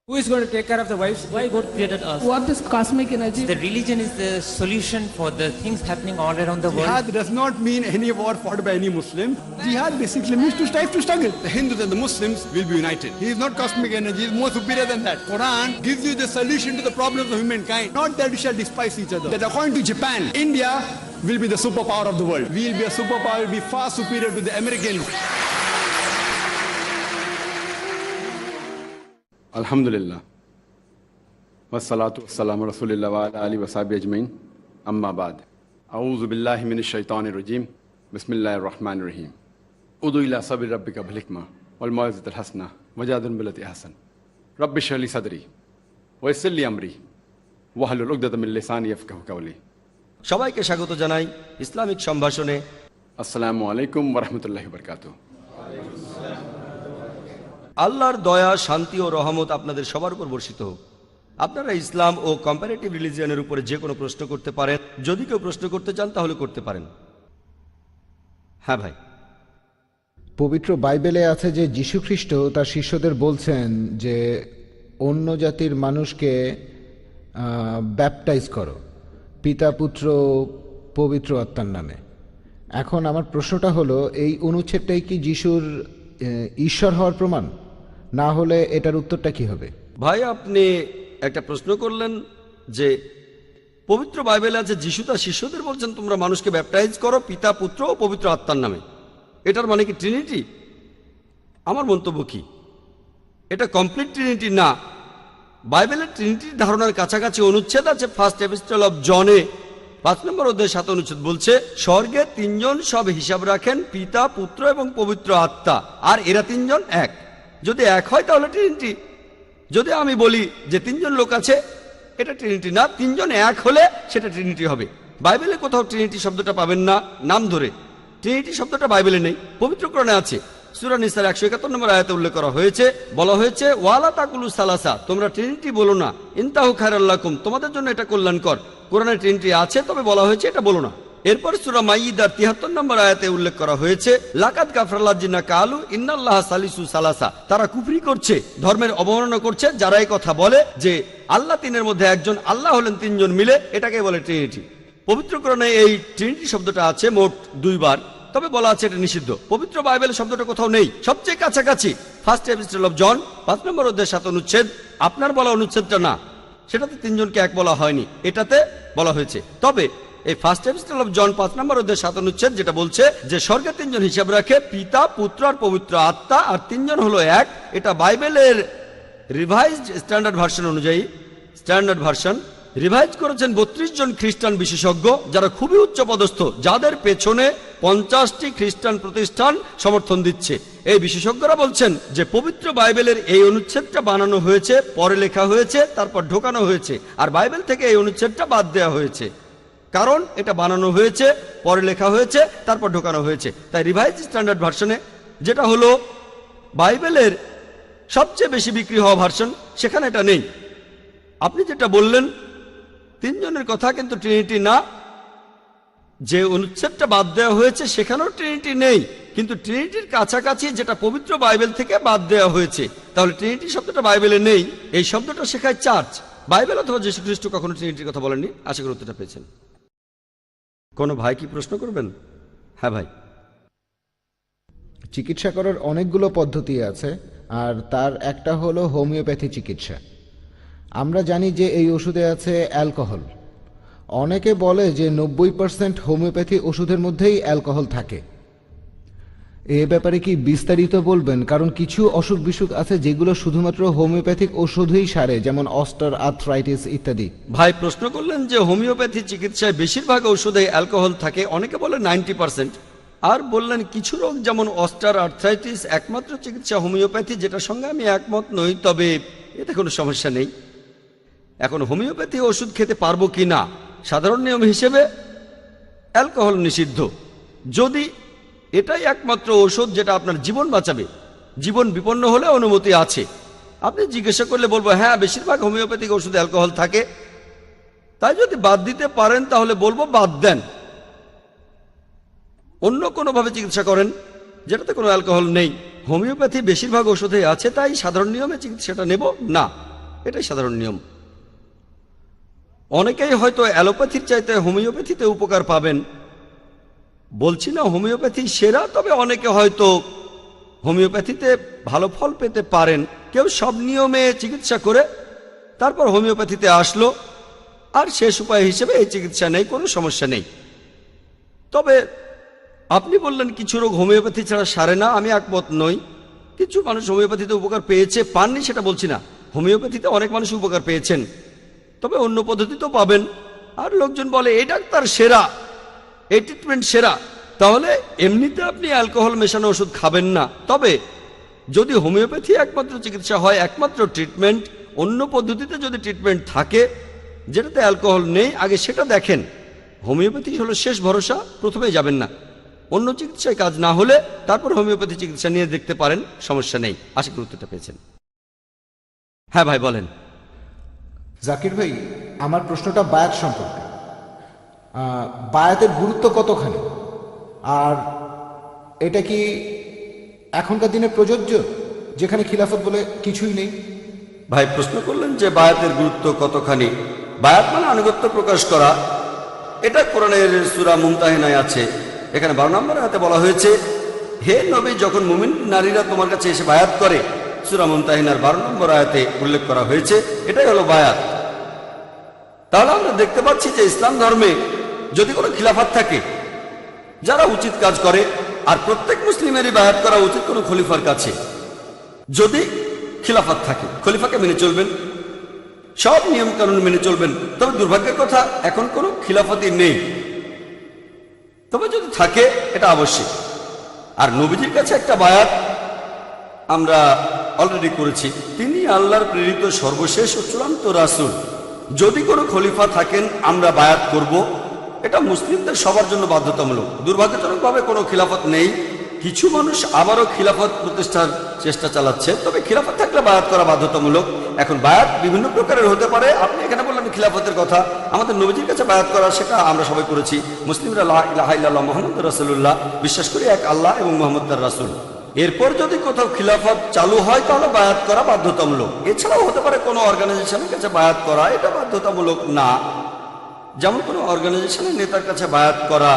Who is going to take care of the wives? Why God created us? What is cosmic energy? The religion is the solution for the things happening all around the world. Jihad does not mean any war fought by any Muslim. Jihad basically means to strive to struggle. The Hindus and the Muslims will be united. He is not cosmic energy, he is more superior than that. Quran gives you the solution to the problems of humankind, not that we shall despise each other. That according to Japan, India will be the superpower of the world. We will be a superpower, will be far superior to the Americans. Alhamdulillah. Wassalatu wassalamu rasulillah wa ala alihi wa sahbihi ajmain. Amma ba'd. A'udhu billahi minash shaitanir rajim. Bismillahir rahmanir rahim. Udu ila sabri rabbika bil hikmah wal mau'izatil hasana wajadil billati ahsan. Rabbi shrah li sadri wa yassir li amri wahlul 'uqdatam min lisani yafqahu qawli. সবাইকে স্বাগত জানাই Islamic সম্ভাষণে। আসসালামু আলাইকুম ওয়া রাহমাতুল্লাহি ওয়া বারাকাতুহু। আল্লাহর দয়া, শান্তি ও রহমত আপনাদের সবার উপর বর্ষিত হোক। আপনারা ইসলাম ও কম্পারেটিভ রিলিজিয়নের উপরে যে কোনো প্রশ্ন করতে পারেন। যদি কেউ প্রশ্ন করতে চান তাহলে করতে পারেন। হ্যাঁ ভাই, পবিত্র বাইবেলে আছে যে যীশুখ্রিস্ট তার শিষ্যদের বলছেন যে অন্য জাতির মানুষকে ব্যাপটাইজ করো পিতা পুত্র পবিত্র আত্মার নামে। এখন আমার প্রশ্নটা হলো, এই অনুচ্ছেদটাই কি যিশুর ঈশ্বর হওয়ার প্রমাণ? না হলে এটার উত্তরটা কি হবে? ভাই আপনি একটা প্রশ্ন করলেন যে পবিত্র বাইবেলে আছে যিশু তার শিষ্যদের বলছেন তোমরা মানুষকে ব্যাপটাইজ করো পিতা পুত্র ও পবিত্র আত্মার নামে। এটার মানে কি ট্রিনিটি? আমার মন্তব্য কি, এটা কমপ্লিট ট্রিনিটি না। বাইবেলের ট্রিনিটির ধারণার কাছাকাছি অনুচ্ছেদ আছে। ফার্স্ট এপিস্টল অফ জনে 5 নম্বর অধ্যায় 7 অনুচ্ছেদ বলছে স্বর্গে তিনজন সব হিসাব রাখেন, পিতা পুত্র এবং পবিত্র আত্মা, আর এরা তিনজন এক। যদি এক হয় তাহলে ট্রিনিটি। যদি আমি বলি যে তিনজন লোক আছে, এটা ট্রিনিটি না। তিনজন এক হলে সেটা ট্রিনিটি হবে। বাইবেলে কোথাও ট্রিনিটি শব্দটা পাবেন না নাম ধরে। ট্রিনিটি শব্দটা বাইবেলে নেই, পবিত্র কোরআনে আছে। সূরা নিসার 171 নম্বর আয়াতে উল্লেখ করা হয়েছে, বলা হয়েছে ওয়ালা তাকুলু সালাসা, তোমরা ট্রিনিটি বলো না, ইনতাহু খায়রাল লাকুম, তোমাদের জন্য এটা কল্যাণকর। কোরআনে ট্রিনিটি আছে, তবে বলা হয়েছে এটা বলো না। এরপর সূরা মাইদার 73 নম্বর আয়াতে উল্লেখ করা হয়েছে লাকাদ কাফারাল্লাযিনা কালু ইন্নাল্লাহা সালিসু সালাসা, তারা কুফরি করছে, ধর্মের অবমাননা করছে যারা এই কথা বলে যে আল্লাহ তিনের মধ্যে একজন, আল্লাহ হলেন তিনজন মিলে, এটাকে বলে ট্রিনিটি। পবিত্র কোরআনে এই ট্রিনিটি শব্দটা আছে মোট 2 বার, তবে বলা আছে এটা নিষিদ্ধ। পবিত্র বাইবেল শব্দটা কোথাও নেই। সবচেয়ে কাছাকাছি ফার্স্ট এপিস্টল অফ জন 5 নম্বর অধ্যায় 7 অনুচ্ছেদ, আপনার বলা অনুচ্ছেদটা না, সেটাতে তিনজনকে এক বলা হয়নি, এটাতে বলা হয়েছে। তবে এই ফার্স্ট এপিস্টল অফ জন 5 নম্বর অধ্যায় 7 অনুচ্ছেদ যেটা বলছে যে স্বর্গে তিনজন হিসাব রাখে, পিতা পুত্র আর পবিত্র আত্মা, আর তিনজন হলো এক, এটা বাইবেলের রিভাইজড স্ট্যান্ডার্ড ভার্সন অনুযায়ী, স্ট্যান্ডার্ড ভার্সন রিভাইজ করেছেন 32 জন খ্রিস্টান বিশেষজ্ঞ যারা খুবই উচ্চপদস্থ, যাদের পেছনে 50টি খ্রিস্টান প্রতিষ্ঠান সমর্থন দিচ্ছে। এই বিশেষজ্ঞরা বলছেন যে পবিত্র বাইবেলের এই অনুচ্ছেদটা বানানো হয়েছে, পরে লেখা হয়েছে, তারপর ঢোকানো হয়েছে, আর বাইবেল থেকে এই অনুচ্ছেদটা বাদ দেওয়া হয়েছে। কারণ এটা বানানো হয়েছে, পরে লেখা হয়েছে, তারপর ঢোকানো হয়েছে। তাই রিভাইজ স্ট্যান্ডার্ড ভার্সনে, যেটা হলো বাইবেলের সবচেয়ে বেশি বিক্রি হওয়া ভার্সন, সেখানে এটা নেই। আপনি যেটা বললেন তিনজনের কথা, কিন্তু ট্রিনিটি না। যে অনুচ্ছেদটা বাদ দেওয়া হয়েছে সেখানেও ট্রিনিটি নেই, কিন্তু ট্রিনিটির কাছাকাছি যেটা পবিত্র বাইবেল থেকে বাদ দেওয়া হয়েছে। তাহলে ট্রিনিটি শব্দটা বাইবেলে নেই, এই শব্দটা শেখায় চার্চ। বাইবেল অথবা যীশু খ্রিস্ট কখনো ট্রিনিটির কথা বলেননি। আশা করি উত্তরটা পেয়েছেন। কোনো ভাই কি প্রশ্ন করবেন? হ্যাঁ ভাই। চিকিৎসা করার অনেকগুলো পদ্ধতি আছে, আর তার একটা হলো হোমিওপ্যাথি চিকিৎসা। আমরা জানি যে এই ওষুধে আছে অ্যালকোহল। অনেকে বলে যে 90% হোমিওপ্যাথি ওষুধের মধ্যেই অ্যালকোহল থাকে। এ ব্যাপারে কি বিস্তারিত বলবেন? কারণ কিছু অসুখ বিসুখ আছে যেগুলো শুধুমাত্র হোমিওপ্যাথিক ওষুধেই সারে, যেমন অস্টার আর্থ্রাইটিস ইত্যাদি। ভাই প্রশ্ন করলেন যে হোমিওপ্যাথি চিকিৎসায় বেশিরভাগ ওষুধে অ্যালকোহল থাকে, অনেকে বলে 90%, আর বললেন কিছু রোগ যেমন অস্টার আর্থ্রাইটিস একমাত্র চিকিৎসা হোমিওপ্যাথি, যেটার সঙ্গে আমি একমত নই, তবে এতে কোনো সমস্যা নেই। এখন হোমিওপ্যাথি ওষুধ খেতে পারবো কি না, সাধারণ নিয়ম হিসেবে অ্যালকোহল নিষিদ্ধ। যদি এটাই একমাত্র ওষুধ যেটা আপনার জীবন বাঁচাবে, জীবন বিপন্ন হলে অনুমতি আছে। আপনি জিজ্ঞাসা করলে বলবো হ্যাঁ বেশিরভাগ হোমিওপ্যাথিক ওষুধে অ্যালকোহল থাকে, তাই যদি বাদ দিতে পারেন তাহলে বলবো বাদ দেন, অন্য কোনোভাবে চিকিৎসা করেন যেটাতে কোনো অ্যালকোহল নেই। হোমিওপ্যাথি বেশিরভাগ ওষুধে আছে, তাই সাধারণ নিয়মে চিকিৎসাটা নেব না। এটাই সাধারণ নিয়ম। অনেকেই হয়তো অ্যালোপ্যাথির চাইতে হোমিওপ্যাথিতে উপকার পাবেন। বলছি না হোমিওপ্যাথি সেরা, তবে অনেকে হয়তো হোমিওপ্যাথিতে ভালো ফল পেতে পারেন। কেউ সব নিয়মে চিকিৎসা করে তারপর হোমিওপ্যাথিতে আসলো, আর শেষ উপায় হিসেবে এই চিকিৎসা নেই, কোনো সমস্যা নেই। তবে আপনি বললেন কিছু রোগ হোমিওপ্যাথি ছাড়া সারে না, আমি একমত নই। কিছু মানুষ হোমিওপ্যাথিতে উপকার পেয়েছে, পাননি সেটা বলছি না। হোমিওপ্যাথিতে অনেক মানুষ উপকার পেয়েছেন, তবে অন্য পদ্ধতিতেও পাবেন। আর লোকজন বলে এই ডাক্তার সেরা, এই ট্রিটমেন্ট সেরা, তাহলে এমনিতে আপনি অ্যালকোহল মেশানো ওষুধ খাবেন না। তবে যদি হোমিওপ্যাথি একমাত্র চিকিৎসা হয়, একমাত্র ট্রিটমেন্ট, অন্য পদ্ধতিতে যদি ট্রিটমেন্ট থাকে যেটাতে অ্যালকোহল নেই, আগে সেটা দেখেন। হোমিওপ্যাথি হলো শেষ ভরসা, প্রথমেই যাবেন না। অন্য চিকিৎসায় কাজ না হলে তারপর হোমিওপ্যাথি চিকিৎসা নিয়ে দেখতে পারেন, সমস্যা নেই। আশা করি উত্তরটা পেয়েছেন। হ্যাঁ ভাই বলেন। জাকির ভাই, আমার প্রশ্নটা বায়াত সম্পর্কে। বায়াতের গুরুত্ব কতখানি, আর এটা কি এখনকার দিনে প্রযোজ্য যেখানে খিলাফত বলে কিছুই নেই? ভাই প্রশ্ন করলেন যে বায়াতের গুরুত্ব কতখানি। বায়াত মানে আনুগত্য প্রকাশ করা, এটা কোরআনের সূরা মুমতাহিনায় আছে। এখানে 12 নম্বর আয়াতে বলা হয়েছে, হে নবী, যখন মুমিন নারীরা তোমার কাছে এসে বায়াত করে, সূরা মুমতাহিনার 12 নম্বর আয়াতে উল্লেখ করা হয়েছে, এটাই হলো বায়াত। তাহলে আমরা দেখতে পাচ্ছি যে ইসলাম ধর্মে যদি কোনো খিলাফত থাকে যারা উচিত কাজ করে, আর প্রত্যেক মুসলিমেরই বায়াত করা উচিত কোনো খলিফার কাছে। যদি খিলাফত থাকে, খলিফাকে মেনে চলবেন, সব নিয়ম কানুন মেনে চলবেন। তবে দুর্ভাগ্যের কথা, এখন কোনো খিলাফতই নেই। তবে যদি থাকে এটা আবশ্যক। আর নবীজির কাছে একটা বায়াত আমরা অলরেডি করেছি, তিনি আল্লাহর প্রেরিত সর্বশেষ ও চূড়ান্ত রাসূল। যদি কোনো খলিফা থাকেন আমরা বায়াত করব, এটা মুসলিমদের সবার জন্য বাধ্যতামূলক। দুর্ভাগ্যজনকভাবে কোনো খিলাফত নেই। কিছু মানুষ আবারও খিলাফত প্রতিষ্ঠার চেষ্টা চালাচ্ছে, তবে খিলাফত থাকলে বায়াত করা বাধ্যতামূলক। এখন বায়াত বিভিন্ন প্রকারের হতে পারে। আপনি এখানে বললেন খিলাফতের কথা, আমাদের নবীজির কাছে বায়াত করা সেটা আমরা সবাই করেছি। মুসলিমরা লা ইলাহা ইল্লাল্লাহ মুহাম্মাদুর রাসূলুল্লাহ, বিশ্বাস করি এক আল্লাহ এবং মুহাম্মদ তার রাসূল। এরপর যদি কোথাও খিলাফত চালু হয় তাহলে বায়াত করা বাধ্যতামূলক। এছাড়াও হতে পারে কোনো অর্গানাইজেশনের কাছে বায়াত করা, এটা বাধ্যতামূলক না। যেমন কোনো অর্গানাইজেশনের নেতার কাছে বায়াত করা।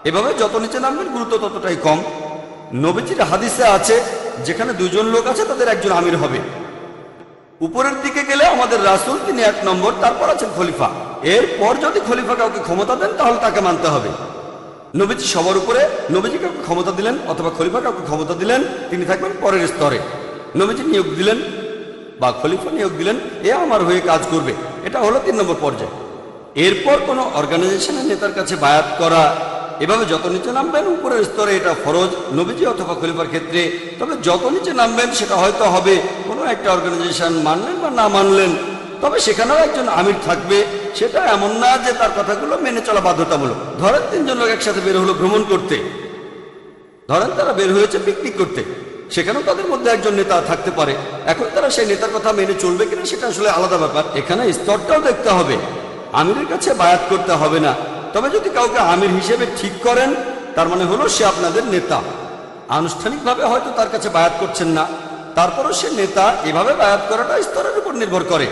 এভাবে যত নিচে নামবেন গুরুত্ব ততটাই কম। নবীজির হাদিসে আছে, যেখানে দুজন লোক আছে তাদের একজন আমির হবে। উপরের দিকে গেলে আমাদের রাসূল, তিনি 1 নম্বর, তারপর আছেন খলিফা। এরপর যদি খলিফা কাউকে ক্ষমতা দেন তাহলে তাকে মানতে হবে। নবীজি সবার উপরে, নবীজি কাউকে ক্ষমতা দিলেন অথবা খলিফা কাউকে ক্ষমতা দিলেন, তিনি থাকবেন পরের স্তরে। নবীজি নিয়োগ দিলেন বা খলিফা নিয়োগ দিলেন, এ আমার হয়ে কাজ করবে, এটা হলো 3 নম্বর পর্যায়ে। এরপর কোনো অর্গানাইজেশনের নেতার কাছে বায়াত করা। এভাবে যত নিচে নামবেন উপরের স্তরে এটা ফরজ নবীজি অথবা খলিফার ক্ষেত্রে। তবে যত নিচে নামবেন সেটা হয়তো হবে কোনো একটা অর্গানাইজেশন মানলেন বা না মানলেন, তবে সেখানেও একজন আমির থাকবে। সেটা এমন না যে তার কথাগুলো মেনে চলা বাধ্যতামূলক। ধরেন 3 জন লোক একসাথে বের হলো ভ্রমণ করতে, ধরেন তারা বের হয়েছে পিকনিক করতে, সেখানেও তাদের মধ্যে একজন নেতা থাকতে পারে। এখন তারা সেই নেতার কথা মেনে চলবে কিনা সেটা আসলে আলাদা ব্যাপার। এখানে স্তরটাও দেখতে হবে। আমিরের কাছে বায়াত করতে হবে না, তবে যদি কাউকে আমির হিসেবে ঠিক করেন তার মানে হলো সে আপনাদের নেতা। আনুষ্ঠানিকভাবে হয়তো তার কাছে বায়াত করছেন না, তারপরও সে নেতা। এভাবে বায়াত করাটা স্তরের উপর নির্ভর করে।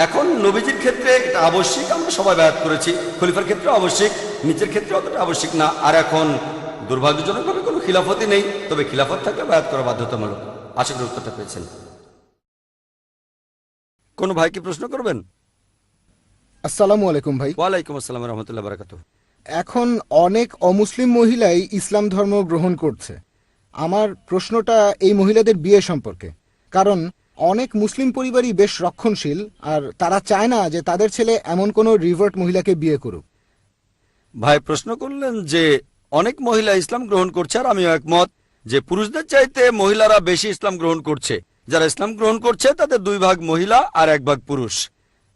এখন নবীজির ক্ষেত্রে এটা আবশ্যিক, আমরা সবাই বায়াত করেছি। খলিফার ক্ষেত্রে আবশ্যিক, নিচের ক্ষেত্রে অতটা আবশ্যিক না। আর এখন দুর্ভাগ্যজনকভাবে কোনো খিলাফতই নেই, তবে খিলাফত থাকলে বায়াত করা বাধ্যতামূলক। আশা করি উত্তরটা পেয়েছেন। কোনো ভাই কি প্রশ্ন করবেন? আসসালামু আলাইকুম ভাই। ওয়ালাইকুম আসসালাম রহমতুল্লাহ বারাকাতুহু। এখন অনেক অমুসলিম মহিলাই ইসলাম ধর্ম গ্রহণ করছে। আমার প্রশ্নটা এই মহিলাদের বিয়ে সম্পর্কে, কারণ অনেক মুসলিম পরিবারই বেশ রক্ষণশীল, আর তারা চায় না যে তাদের ছেলে এমন কোনো রিভার্ট মহিলাকে বিয়ে করুক। ভাই প্রশ্ন করলেন যে অনেক মহিলা ইসলাম গ্রহণ করছে, আর আমিও একমত যে পুরুষদের চাইতে মহিলারা বেশি ইসলাম গ্রহণ করছে। যারা ইসলাম গ্রহণ করছে তাদের 2 ভাগ মহিলা আর 1 ভাগ পুরুষ।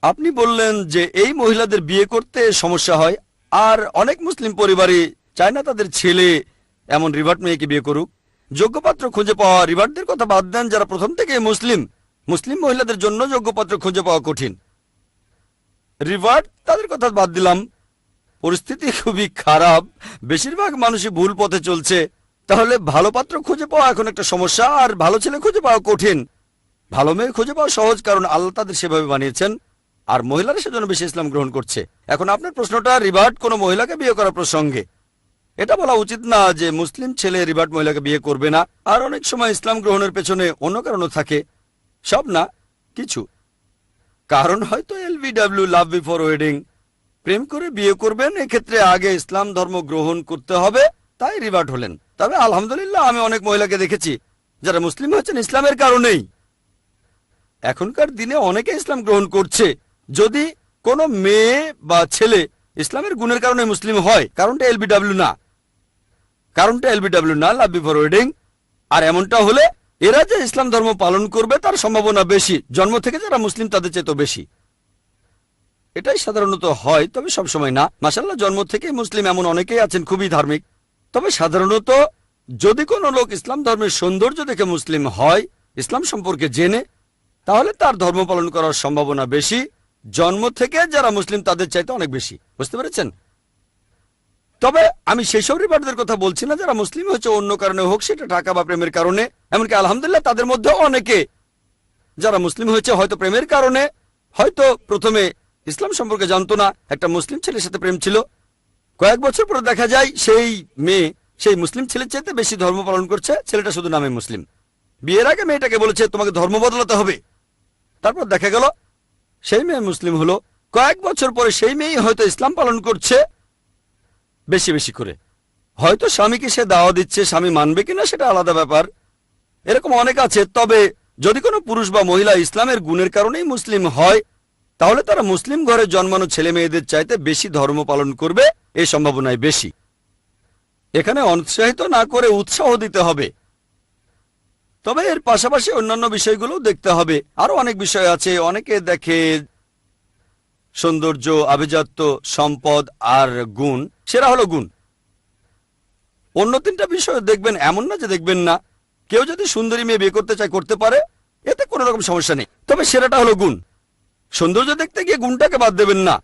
আপনি বললেন যে এই মহিলাদের বিয়ে করতে সমস্যা হয়, আর অনেক মুসলিম পরিবারই চায় না তাদের ছেলে এমন রিভার্ট মেয়েকে বিয়ে করুক। যোগ্যপাত্র খুঁজে পাওয়া, রিভার্টদের কথা বাদ দেন, যারা প্রথম থেকে মুসলিম মহিলাদের জন্য যোগ্যপাত্র খুঁজে পাওয়া কঠিন। রিভার্ট তাদের কথা বাদ দিলাম, পরিস্থিতি খুবই খারাপ, বেশিরভাগ মানুষই ভুল পথে চলছে। তাহলে ভালো পাত্র খুঁজে পাওয়া এখন একটা সমস্যা, আর ভালো ছেলে খুঁজে পাওয়া কঠিন। ভালো মেয়ে খুঁজে পাওয়া সহজ, কারণ আল্লাহ তাদের সেভাবে বানিয়েছেন, আর মহিলারা সেজন্য বেশি ইসলাম গ্রহণ করছে। এখন আপনার প্রশ্নটা রিভার্ট কোনো মহিলাকে বিয়ে করার প্রসঙ্গে। এটা বলা উচিত না যে মুসলিম ছেলে রিভার্ট মহিলাকে বিয়ে করবে না। আর অনেক সময় ইসলাম গ্রহণের পেছনে অন্য কারণও থাকে, সব না, কিছু কারণ হয়তো LBW, লাভ বিফোর ওয়েডিং, প্রেম করে বিয়ে করবেন, এক্ষেত্রে আগে ইসলাম ধর্ম গ্রহণ করতে হবে, তাই রিভার্ট হলেন। তবে আলহামদুলিল্লাহ আমি অনেক মহিলাকে দেখেছি যারা মুসলিম হচ্ছেন ইসলামের কারণেই। এখনকার দিনে অনেকে ইসলাম গ্রহণ করছে। যদি কোনো মেয়ে বা ছেলে ইসলামের গুণের কারণে মুসলিম হয়, কারণটা LBW না, লাভ বিফোর ওয়েডিং। আর এমনটা হলে এরা যে ইসলাম ধর্ম পালন করবে তার সম্ভাবনা বেশি, জন্ম থেকে যারা মুসলিম তাদের চেয়ে তো বেশি। এটাই সাধারণত হয়, তবে সবসময় না। মাশাআল্লাহ, জন্ম থেকে মুসলিম এমন অনেকেই আছেন খুবই ধার্মিক। তবে সাধারণত যদি কোনো লোক ইসলাম ধর্মের সৌন্দর্য দেখে মুসলিম হয়, ইসলাম সম্পর্কে জেনে, তাহলে তার ধর্ম পালন করার সম্ভাবনা বেশি, জন্ম থেকে যারা মুসলিম তাদের চাইতে অনেক বেশি। বুঝতে পেরেছেন? তবে আমি সেসব রিভার্টদের কথা বলছি না যারা মুসলিম হচ্ছে অন্য কারণে, হোক সেটা টাকা বা প্রেমের কারণে। এমনকি আলহামদুলিল্লাহ তাদের মধ্যে অনেকে যারা মুসলিম হয়েছে হয়তো প্রেমের কারণে, হয়তো প্রথমে ইসলাম সম্পর্কে জানতো না, একটা মুসলিম ছেলের সাথে প্রেম ছিল, কয়েক বছর পরে দেখা যায় সেই মেয়ে সেই মুসলিম ছেলের চাইতে বেশি ধর্ম পালন করছে, ছেলেটা শুধু নামে মুসলিম। বিয়ের আগে মেয়েটাকে বলেছে তোমাকে ধর্ম বদলাতে হবে, তারপর দেখা গেল সেই মেয়ে মুসলিম হলো, কয়েক বছর পরে সেই মেয়ে হয়তো ইসলাম পালন করছে বেশি বেশি করে। হয়তো স্বামীকে সে দাওয়া দিচ্ছে, স্বামী মানবে কিনা সেটা আলাদা ব্যাপার, এরকম অনেক আছে। তবে যদি কোনো পুরুষ বা মহিলা ইসলামের গুণের কারণেই মুসলিম হয়, তাহলে তারা মুসলিম ঘরে জন্মানো ছেলে মেয়েদের চাইতে বেশি ধর্ম পালন করবে, এই সম্ভাবনাই বেশি। এখানে অনুৎসাহিত না করে উৎসাহ দিতে হবে। তবে এর পাশাপাশি অন্যান্য বিষয়গুলো দেখতে হবে। আরো অনেক বিষয় আছে। অনেকে দেখে সৌন্দর্য, আভিজাত্য, সম্পদ আর গুণ, সেরা হলো গুণ। অন্য তিনটা বিষয় দেখবেন, এমন না যে দেখবেন না। কেউ যদি সুন্দরী মেয়ে বিয়ে করতে চায় করতে পারে, এতে কোনো রকম সমস্যা নেই। তবে সেরাটা হলো গুণ। সৌন্দর্য দেখতে গিয়ে গুণটাকে বাদ দেবেন না।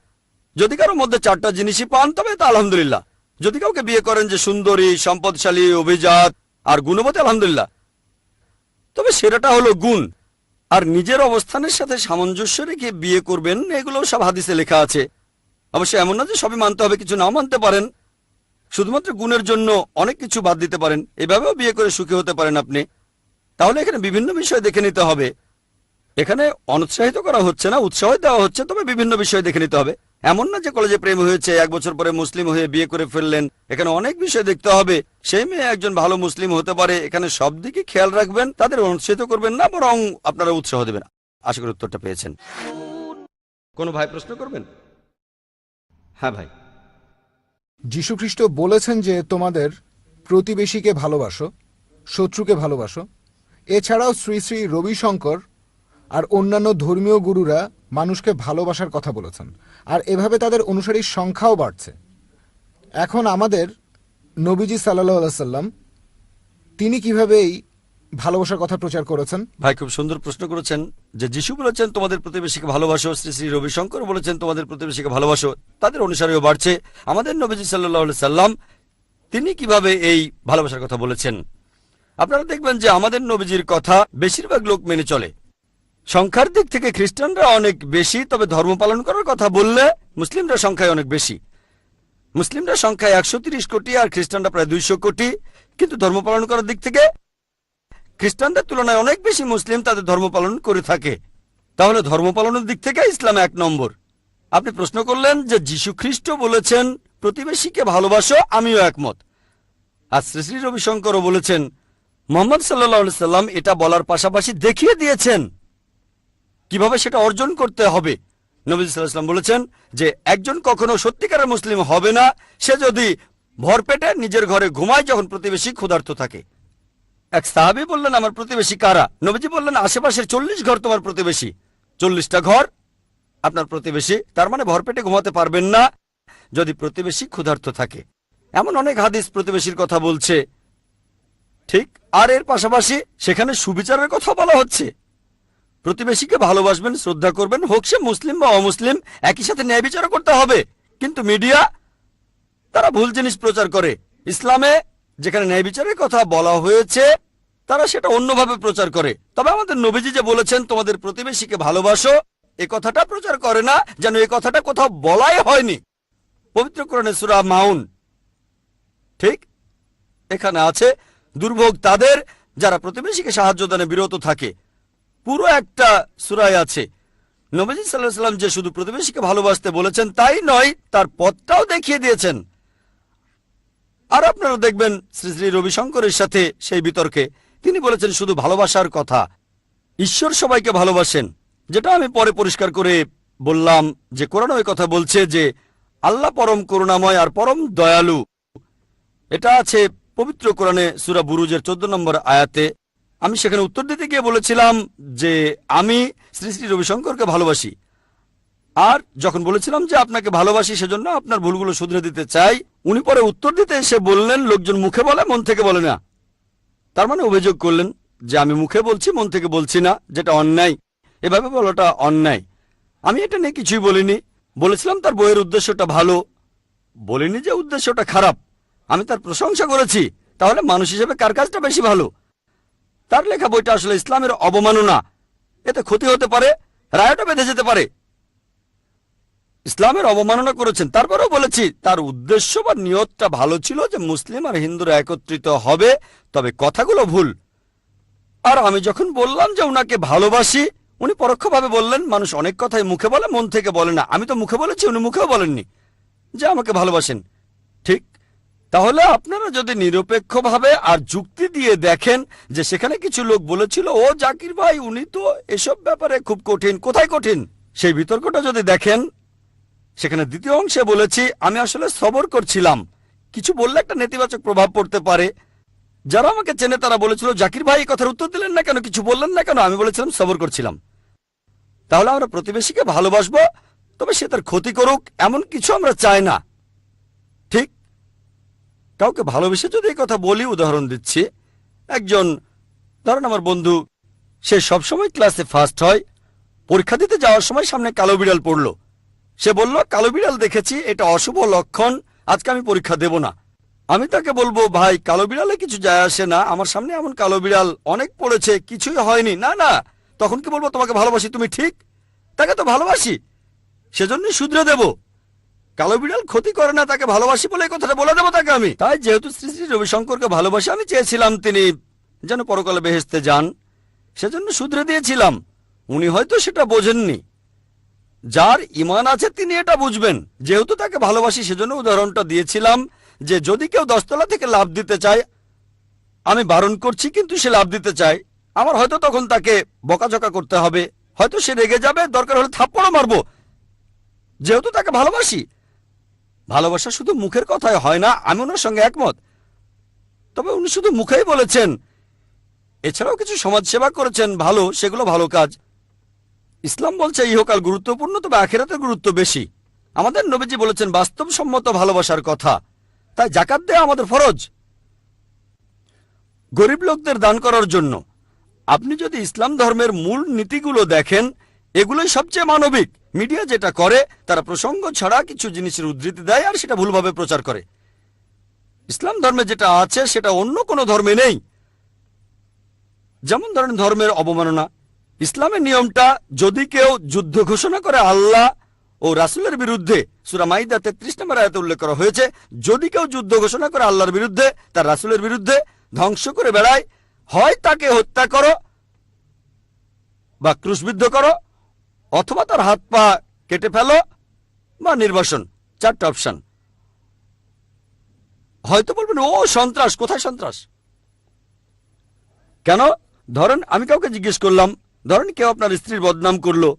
যদি কারোর মধ্যে চারটা জিনিসই পান তবে তা আলহামদুলিল্লাহ। যদি কাউকে বিয়ে করেন যে সুন্দরী, সম্পদশালী, অভিজাত আর গুণবতী, আলহামদুলিল্লাহ। তবে সেরাটা হলো গুণ। আর নিজের অবস্থানের সাথে সামঞ্জস্য রেখে বিয়ে করবেন, এগুলো সব হাদিসে লেখা আছে। অবশ্য এমন না যে সবই মানতে হবে, কিছু নাও মানতে পারেন। শুধুমাত্র গুণের জন্য অনেক কিছু বাদ দিতে পারেন, এভাবেও বিয়ে করে সুখী হতে পারেন আপনি। তাহলে এখানে বিভিন্ন বিষয় দেখে নিতে হবে। এখানে অনুৎসাহিত করা হচ্ছে না, উৎসাহ দেওয়া হচ্ছে, তবে বিভিন্ন বিষয় দেখে নিতে হবে। এমন না যে কলেজে প্রেম হয়েছে, এক বছর পরে মুসলিম হয়ে বিয়ে করে ফেললেন। এখানে অনেক বিষয় দেখতে হবে। সেই মেয়ে একজন ভালো মুসলিম হতে পারে, এখানে সব দিকে খেয়াল রাখবেন। তাদের অনুৎসাহিত করবেন না, বরং আপনারা উৎসাহ দেবেন। আশা করি উত্তরটা পেয়েছেন। কোনো ভাই প্রশ্ন করবেন? হ্যাঁ ভাই। যীশুখ্রিস্ট বলেছেন যে তোমাদের প্রতিবেশীকে ভালোবাসো, শত্রুকে ভালোবাসো। এছাড়াও শ্রী শ্রী রবিশঙ্কর আর অন্যান্য ধর্মীয় গুরুরা মানুষকে ভালোবাসার কথা বলেছেন, আর এভাবে তাদের অনুসারীর সংখ্যাও বাড়ছে। এখন আমাদের নবীজি সাল্লাল্লাহু আলাইহি সাল্লাম তিনি কিভাবে এই ভালোবাসার কথা প্রচার করেছেন? ভাই খুব সুন্দর প্রশ্ন করেছেন। যে যিশু বলেছেন তোমাদের প্রতিবেশীকে ভালোবাসো, শ্রী শ্রী রবিশঙ্কর বলেছেন তোমাদের প্রতিবেশীকে ভালোবাসো, তাদের অনুসারীও বাড়ছে। আমাদের নবীজি সাল্লাল্লাহু আলাইহি সাল্লাম তিনি কিভাবে এই ভালোবাসার কথা বলেছেন? আপনারা দেখবেন যে আমাদের নবীজির কথা বেশিরভাগ লোক মেনে চলে। সংখ্যার দিক থেকে খ্রিস্টানরা অনেক বেশি, তবে ধর্ম পালন করার কথা বললে মুসলিমরা সংখ্যায় অনেক বেশি। মুসলিমরা সংখ্যায় 130 কোটি আর খ্রিস্টানরা প্রায় 200 কোটি। কিন্তু ধর্ম পালন করার দিক থেকে খ্রিস্টানদের তুলনায় অনেক বেশি মুসলিম তাদের ধর্ম পালন করে থাকে। তাহলে ধর্ম পালনের দিক থেকে ইসলাম 1 নম্বর। আপনি প্রশ্ন করলেন যে যীশু খ্রিস্ট বলেছেন প্রতিবেশীকে ভালোবাসো, আমিও একমত। আর শ্রী শ্রী রবিশঙ্করও বলেছেন, মুহাম্মদ সাল্লাল্লাহু আলাইহি সাল্লাম এটা বলার পাশাপাশি দেখিয়ে দিয়েছেন কিভাবে সেটা অর্জন করতে হবে। নবী সাল্লাল্লাহু আলাইহি সাল্লাম বলেছেন যে একজন কখনো সত্যিকারের মুসলিম হবে না সে যদি ভরপেটে নিজের ঘরে ঘুমায় যখন প্রতিবেশী ক্ষুধার্ত থাকে। এক সাহাবী বললেন, আমার প্রতিবেশী কারা? নবীজি বললেন, আশেপাশের 40 ঘর তোমার প্রতিবেশী। 40টা ঘর আপনার প্রতিবেশী। তার মানে ভরপেটে ঘুমাতে পারবেন না যদি প্রতিবেশী ক্ষুধার্ত থাকে। এমন অনেক হাদিস প্রতিবেশীর কথা বলছে, ঠিক। আর এর পাশাপাশি সেখানে সুবিচারের কথা বলা হচ্ছে। প্রতিবেশীকে ভালোবাসবেন, শ্রদ্ধা করবেন, হোক সে মুসলিম বা অমুসলিম, একই সাথে ন্যায় বিচারও করতে হবে। কিন্তু মিডিয়া তারা ভুল জিনিস প্রচার করে। ইসলামে যেখানে ন্যায় বিচারের কথা বলা হয়েছে তারা সেটা অন্যভাবে প্রচার করে। তবে আমাদের নবীজি যে বলেছেন তোমাদের প্রতিবেশীকে ভালোবাসো, এ কথাটা প্রচার করে না, যেন এ কথাটা কোথাও বলাই হয়নি। পবিত্র কোরআনে সূরা মাউন ঠিক এখানে আছে, দুর্ভোগ তাদের যারা প্রতিবেশীকে সাহায্য দানে বিরত থাকে। পুরো একটা সূরায় আছে। নবীজি সাল্লাল্লাহু আলাইহি ওয়াসাল্লাম যে শুধু প্রতিবেশীকে ভালোবাসতে বলেছেন তাই নয়, তার পথটাও দেখিয়ে দিয়েছেন। আর আপনারা দেখবেন শ্রী শ্রী রবিশঙ্করের সাথে সেই বিতর্কে তিনি বলেছেন শুধু ভালোবাসার কথা, ঈশ্বর সবাইকে ভালোবাসেন, যেটা আমি পরে পরিষ্কার করে বললাম যে কোরআন ওই কথা বলছে যে আল্লাহ পরম করুণাময় আর পরম দয়ালু। এটা আছে পবিত্র কোরআনে সূরা বুরুজের 14 নম্বর আয়াতে। আমি সেখানে উত্তর দিতে গিয়ে বলেছিলাম যে আমি শ্রী শ্রী রবিশঙ্করকে ভালোবাসি, আর যখন বলেছিলাম যে আপনাকে ভালোবাসি সেজন্য আপনার ভুলগুলো শুধরে দিতে চাই, উনি পরে উত্তর দিতে এসে বললেন লোকজন মুখে বলে মন থেকে বলে না। তার মানে অভিযোগ করলেন যে আমি মুখে বলছি মন থেকে বলছি না, যেটা অন্যায়। এভাবে বলাটা অন্যায়। আমি এটা নিয়ে কিছুই বলিনি, বলেছিলাম তার বইয়ের উদ্দেশ্যটা ভালো, বলিনি যে উদ্দেশ্যটা খারাপ। আমি তার প্রশংসা করেছি। তাহলে মানুষ হিসেবে কার কাজটা বেশি ভালো? তার লেখা বইটা আসলে ইসলামের অবমাননা, এতে ক্ষতি হতে পারে, রায়টা বেঁধে যেতে পারে। ইসলামের অবমাননা করেছেন। তারপরেও বলেছি তার উদ্দেশ্য বা নিয়তটা ভালো ছিল যে মুসলিম আর হিন্দুরা একত্রিত হবে, তবে কথাগুলো ভুল। আর আমি যখন বললাম যে উনাকে ভালোবাসি, উনি পরোক্ষভাবে বললেন মানুষ অনেক কথাই মুখে বলে মন থেকে বলে না। আমি তো মুখে বলেছি, উনি মুখেও বলেননি যে আমাকে ভালোবাসেন। ঠিক তাহলে আপনারা যদি নিরপেক্ষভাবে আর যুক্তি দিয়ে দেখেন যে সেখানে কিছু লোক বলেছিল ও জাকির ভাই উনি তো এসব ব্যাপারে খুব কঠিন, কোথায় কঠিন, সেই বিতর্কটা যদি দেখেন সেখানে দ্বিতীয় অংশে বলেছি আমি আসলে সবর করছিলাম। কিছু বললে একটা নেতিবাচক প্রভাব পড়তে পারে। যারা আমাকে চেনে তারা বলেছিল জাকির ভাই এই কথার উত্তর দিলেন না কেন, কিছু বললেন না কেন? আমি বলেছিলাম সবর করছিলাম। তাহলে আমরা প্রতিবেশীকে ভালোবাসবো, তবে সে তার ক্ষতি করুক এমন কিছু আমরা চাই না। ঠিক কাউকে ভালোবেসে যদি এই কথা বলি, উদাহরণ দিচ্ছি, একজন ধরেন আমার বন্ধু, সে সবসময় ক্লাসে ফার্স্ট হয়, পরীক্ষা দিতে যাওয়ার সময় সামনে কালো বিড়াল পড়ল। সে বলল কালো বিড়াল দেখেছি, এটা অশুভ লক্ষণ, আজকে আমি পরীক্ষা দেব না। আমি তাকে বলবো ভাই কালো বিড়ালে কিছু যায় আসে না, আমার সামনে এমন কালো বিড়াল অনেক পড়েছে, কিছুই হয়নি। না না, তখন কি বলবো তোমাকে ভালোবাসি, তুমি ঠিক, তাকে তো ভালোবাসি সেজন্যই শুধরে দেব। কালো বিড়াল ক্ষতি করে না, তাকে ভালোবাসি বলে এই কথাটা বলে দেবো তাকে আমি। তাই যেহেতু শ্রী শ্রী রবিশঙ্করকে ভালোবাসি, আমি চেয়েছিলাম তিনি যেন পরকালে বেহেশতে যান, সেজন্য শুধরে দিয়েছিলাম। উনি হয়তো সেটা বোঝেননি, যার ঈমান আছে তিনি এটা বুঝবেন। যেহেতু তাকে ভালোবাসি সেজন্য উদাহরণটা দিয়েছিলাম যে যদি কেউ 10 তলা থেকে লাফ দিতে চায়, আমি বারণ করছি কিন্তু সে লাফ দিতে চায়, আমার হয়তো তখন তাকে বকাঝকা করতে হবে, হয়তো সে রেগে যাবে, দরকার হলে থাপ্পড়ও মারবো, যেহেতু তাকে ভালোবাসি। ভালোবাসা শুধু মুখের কথায় হয় না, আমি ওনার সঙ্গে একমত। তবে উনি শুধু মুখেই বলেছেন, এছাড়াও কিছু সমাজ সেবা করেছেন ভালো, সেগুলো ভালো কাজ। ইসলাম বলছে ইহকাল গুরুত্বপূর্ণ, তবে আখিরাতের গুরুত্ব বেশি। আমাদের নবীজি বলেছেন বাস্তবসম্মত ভালোবাসার কথা, তাই যাকাত দেওয়া আমাদের ফরজ, গরিব লোকদের দান করার জন্য। আপনি যদি ইসলাম ধর্মের মূল নীতিগুলো দেখেন, এগুলোই সবচেয়ে মানবিক। মিডিয়া যেটা করে তারা প্রসঙ্গ ছাড়া কিছু জিনিসের উদ্ধৃতি দেয় আর সেটা ভুলভাবে প্রচার করে। ইসলাম ধর্মে যেটা আছে সেটা অন্য কোনো ধর্মে নেই। যেমন ধরেন ধর্মের অবমাননা, ইসলামের নিয়মটা যদি কেউ যুদ্ধ ঘোষণা করে আল্লাহ ও রাসূলের বিরুদ্ধে, সূরা মাইদা 33 নম্বর আয়াতে উল্লেখ করা হয়েছে, যদি কেউ যুদ্ধ ঘোষণা করে আল্লাহর বিরুদ্ধে, তার রাসূলের বিরুদ্ধে, ধ্বংস করে বেড়ায়, হয় তাকে হত্যা করো বা ক্রুশবিদ্ধ করো, অথবা তার হাত পা কেটে ফেলো বা নির্বাসন। 4টা অপশন। হয়তো বলবেন ও সন্ত্রাস, কোথায় সন্ত্রাস? কেন? ধরেন আমি কাউকে জিজ্ঞেস করলাম, ধরেন কেউ আপনার স্ত্রীর বদনাম করলো,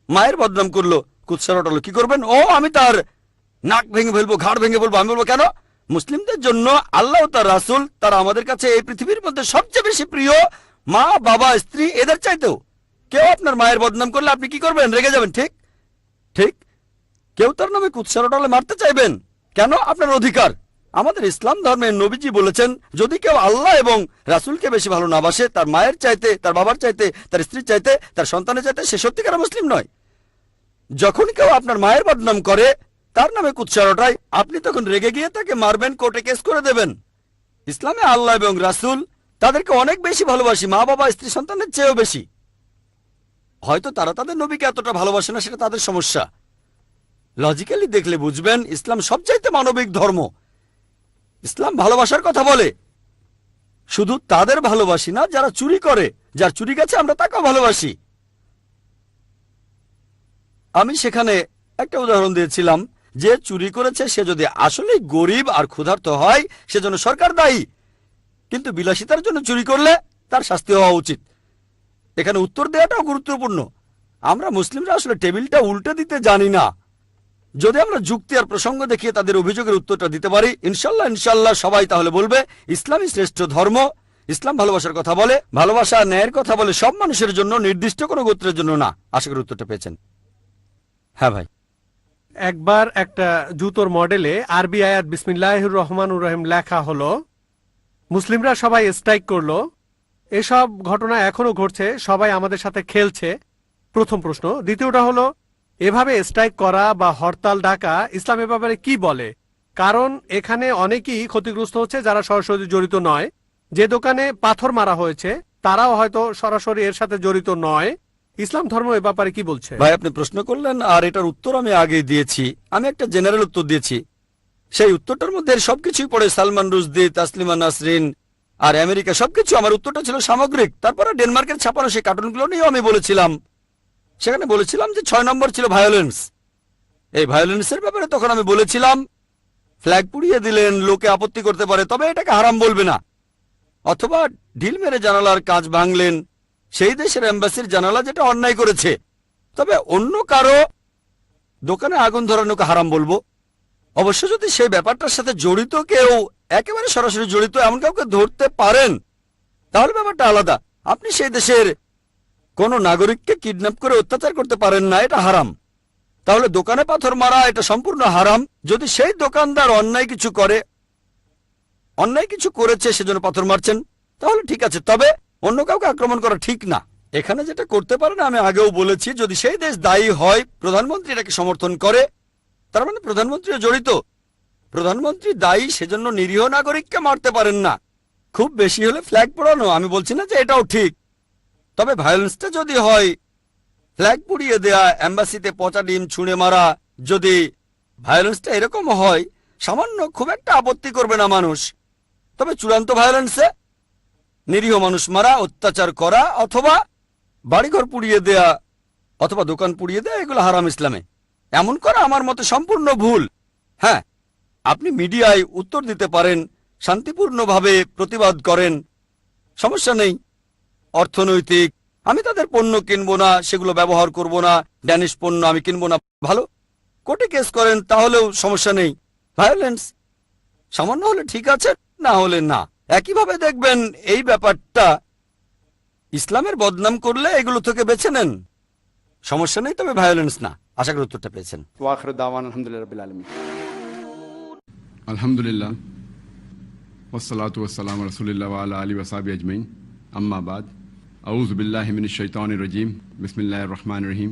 মায়ের বদনাম করলো, কুৎসা রটালো, কি করবেন? ও আমি তার নাক ভেঙে ফেলবো, ঘাড় ভেঙে ফেলবো। আমি বলবো কেন? মুসলিমদের জন্য আল্লাহ ও তার রাসূল, তারা আমাদের কাছে এই পৃথিবীর মধ্যে সবচেয়ে বেশি প্রিয়, মা বাবা স্ত্রী এদের চাইতেও। কেউ আপনার মায়ের বদনাম করলে আপনি কি করবেন? রেগে যাবেন, ঠিক ঠিক। কেউ তার নামে কুৎসা রটালে মারতে চাইবেন কেন? আপনার অধিকার। আমাদের ইসলাম ধর্মের নবীজি বলেছেন যদি কেউ আল্লাহ এবং রাসূলকে বেশি ভালো না বাসে, তার মায়ের চাইতে, তার বাবার চাইতে, তার স্ত্রীর চাইতে, তার সন্তানের চাইতে, সে সত্যিকার মুসলিম নয়। যখন কেউ আপনার মায়ের বদনাম করে, তার নামে কুৎসা রটায়, আপনি তখন রেগে গিয়ে তাকে মারবেন, কোর্টে কেস করে দেবেন। ইসলামে আল্লাহ এবং রাসূল তাদেরকে অনেক বেশি ভালোবাসি, মা বাবা স্ত্রী সন্তানের চেয়েও বেশি। হয়তো তারা তাদের নবীকে এতটা ভালোবাসে না, সেটা তাদের সমস্যা। লজিক্যালি দেখলে বুঝবেন ইসলাম সবচাইতে মানবিক ধর্ম। ইসলাম ভালোবাসার কথা বলে। শুধু তাদের ভালোবাসি না যারা চুরি করে, যার চুরি গেছে আমরা তাকেও ভালোবাসি। আমি সেখানে একটা উদাহরণ দিয়েছিলাম, যে চুরি করেছে সে যদি আসলেই গরিব আর ক্ষুধার্ত হয় সেজন্য সরকার দায়ী, কিন্তু বিলাসিতার জন্য চুরি করলে তার শাস্তি হওয়া উচিত। এখানে উত্তর দেওয়াটাও গুরুত্বপূর্ণ। আমরা মুসলিমরা আসলে টেবিলটা উল্টে দিতে জানি না। যদি আমরা যুক্তি আর প্রসঙ্গ দেখিয়ে তাদের অভিযোগের উত্তরটা দিতে পারি, ইনশাল্লাহ সবাই তাহলে বলবে ইসলামই শ্রেষ্ঠ ধর্ম। ইসলাম ভালোবাসার কথা বলে, ভালোবাসা ন্যায়ের কথা বলে, সব মানুষের জন্য, নির্দিষ্ট কোনো গোত্রের জন্য না। আশা করি উত্তরটা পেয়েছেন। হ্যাঁ ভাই। একবার একটা জুতোর মডেলে আরবি আয়াত বিসমিল্লাহির রহমানুর রহিম লেখা হলো, মুসলিমরা সবাই স্ট্রাইক করলো। এসব ঘটনা এখনো ঘটছে, সবাই আমাদের সাথে খেলছে। প্রথম প্রশ্ন। দ্বিতীয়টা হলো, এভাবে স্ট্রাইক করা বা হরতাল ডাকা ইসলামের ব্যাপারে কি বলে? কারণ এখানে অনেকেই ক্ষতিগ্রস্ত হচ্ছে যারা সরাসরি জড়িত নয়। যে দোকানে পাথর মারা হয়েছে তারাও হয়তো সরাসরি এর সাথে জড়িত নয়। ইসলাম ধর্ম এ ব্যাপারে কি বলছে? ভাই আপনি প্রশ্ন করলেন আর এটার উত্তর আমি আগেই দিয়েছি। আমি একটা জেনারেল উত্তর দিয়েছি। সেই উত্তরটার মধ্যে সবকিছুই পড়ে, সালমান রুশদি, তাসলিমা নাসরিন আর আমেরিকা সবকিছু। আমার উত্তরটা ছিল সামগ্রিক। তারপরে ডেনমার্কের ছাপানো সেই কার্টুনগুলো নিয়েও আমি বলেছিলাম। সেখানে বলেছিলাম যে 6 নম্বর ছিল ভায়োলেন্স। এই ভায়োলেন্সের ব্যাপারে তখন আমি বলেছিলাম ফ্ল্যাগ পুড়িয়ে দিলেন, লোকে আপত্তি করতে পারে, তবে এটাকে হারাম বলবে না। অথবা ঢিল মেরে জানালার কাঁচ ভাঙলেন, সেই দেশের এম্বাসির জানালা যেটা অন্যায় করেছে, তবে অন্য কারো দোকানে আগুন ধরানোকে হারাম বলবো। অবশ্য যদি সেই ব্যাপারটার সাথে জড়িত কেউ, একেবারে সরাসরি জড়িত এমন কাউকে ধরতে পারেন, তাহলে ব্যাপারটা আলাদা। আপনি সেই দেশের কোন নাগরিককে কিডন্যাপ করে অত্যাচার করতে পারেন না, এটা হারাম। তাহলে দোকানে পাথর মারা এটা সম্পূর্ণ হারাম। যদি সেই দোকানদার অন্যায় কিছু করে, অন্যায় কিছু করেছে সেজন্য পাথর মারছেন, তাহলে ঠিক আছে, তবে অন্য কাউকে আক্রমণ করা ঠিক না। এখানে যেটা করতে পারে না, আমি আগেও বলেছি, যদি সেই দেশ দায়ী হয়, প্রধানমন্ত্রী এটাকে সমর্থন করে, তার মানে প্রধানমন্ত্রীও জড়িত। প্রধানমন্ত্রী দায়ী, সেজন্য নিরীহ নাগরিককে মারতে পারেন না। খুব বেশি হলে ফ্ল্যাগ পোড়ানো। আমি বলছি না যে এটাও ঠিক, তবে ভায়োলেন্সটা যদি হয় ফ্ল্যাগ পুড়িয়ে দেয়া, এম্বাসিতে পচা ডিম ছুঁড়ে মারা, যদি ভায়োলেন্সটা এরকম হয়, সামান্য খুব একটা আপত্তি করবে না মানুষ। তবে চূড়ান্ত ভায়োলেন্সে নিরীহ মানুষ মারা, অত্যাচার করা, অথবা বাড়িঘর পুড়িয়ে দেয়া, অথবা দোকান পুড়িয়ে দেয়া, এগুলো হারাম ইসলামে। এমন করা আমার মতে সম্পূর্ণ ভুল। হ্যাঁ, আপনি মিডিয়ায় উত্তর দিতে পারেন, শান্তিপূর্ণভাবে প্রতিবাদ করেন, সমস্যা নেই। অর্থনৈতিক, আমি তাদের পণ্য কিনবো না, সেগুলো ব্যবহার করব না, ড্যানিশ পণ্য আমি কিনবো না, ভালো। কোর্টে কেস করেন, তাহলেও সমস্যা নেই। ভায়োলেন্স সামান্য হলে ঠিক আছে, না হলে না। একইভাবে দেখবেন এই ব্যাপারটা ইসলামের বদনাম করলে এগুলো থেকে বেছে নেন, সমস্যা নেই, তবে ভায়োলেন্স না। আশা করি উত্তরটা পেয়েছেন। ওয়াখির দাওয়ানা আলহামদুলিল্লাহি রাব্বিল আলামিন। আলহামদুলিল্লাহ ওয়াসসালাতু ওয়াসসালামু আলা রাসূলিল্লাহ ওয়া আলা আলিহি ওয়া সাহবিহি আজমাইন। আম্মা বাদ। আউযু বিল্লাহি মিনাশ শাইতানির রাজীম। বিসমিল্লাহির রহমানির রহিম।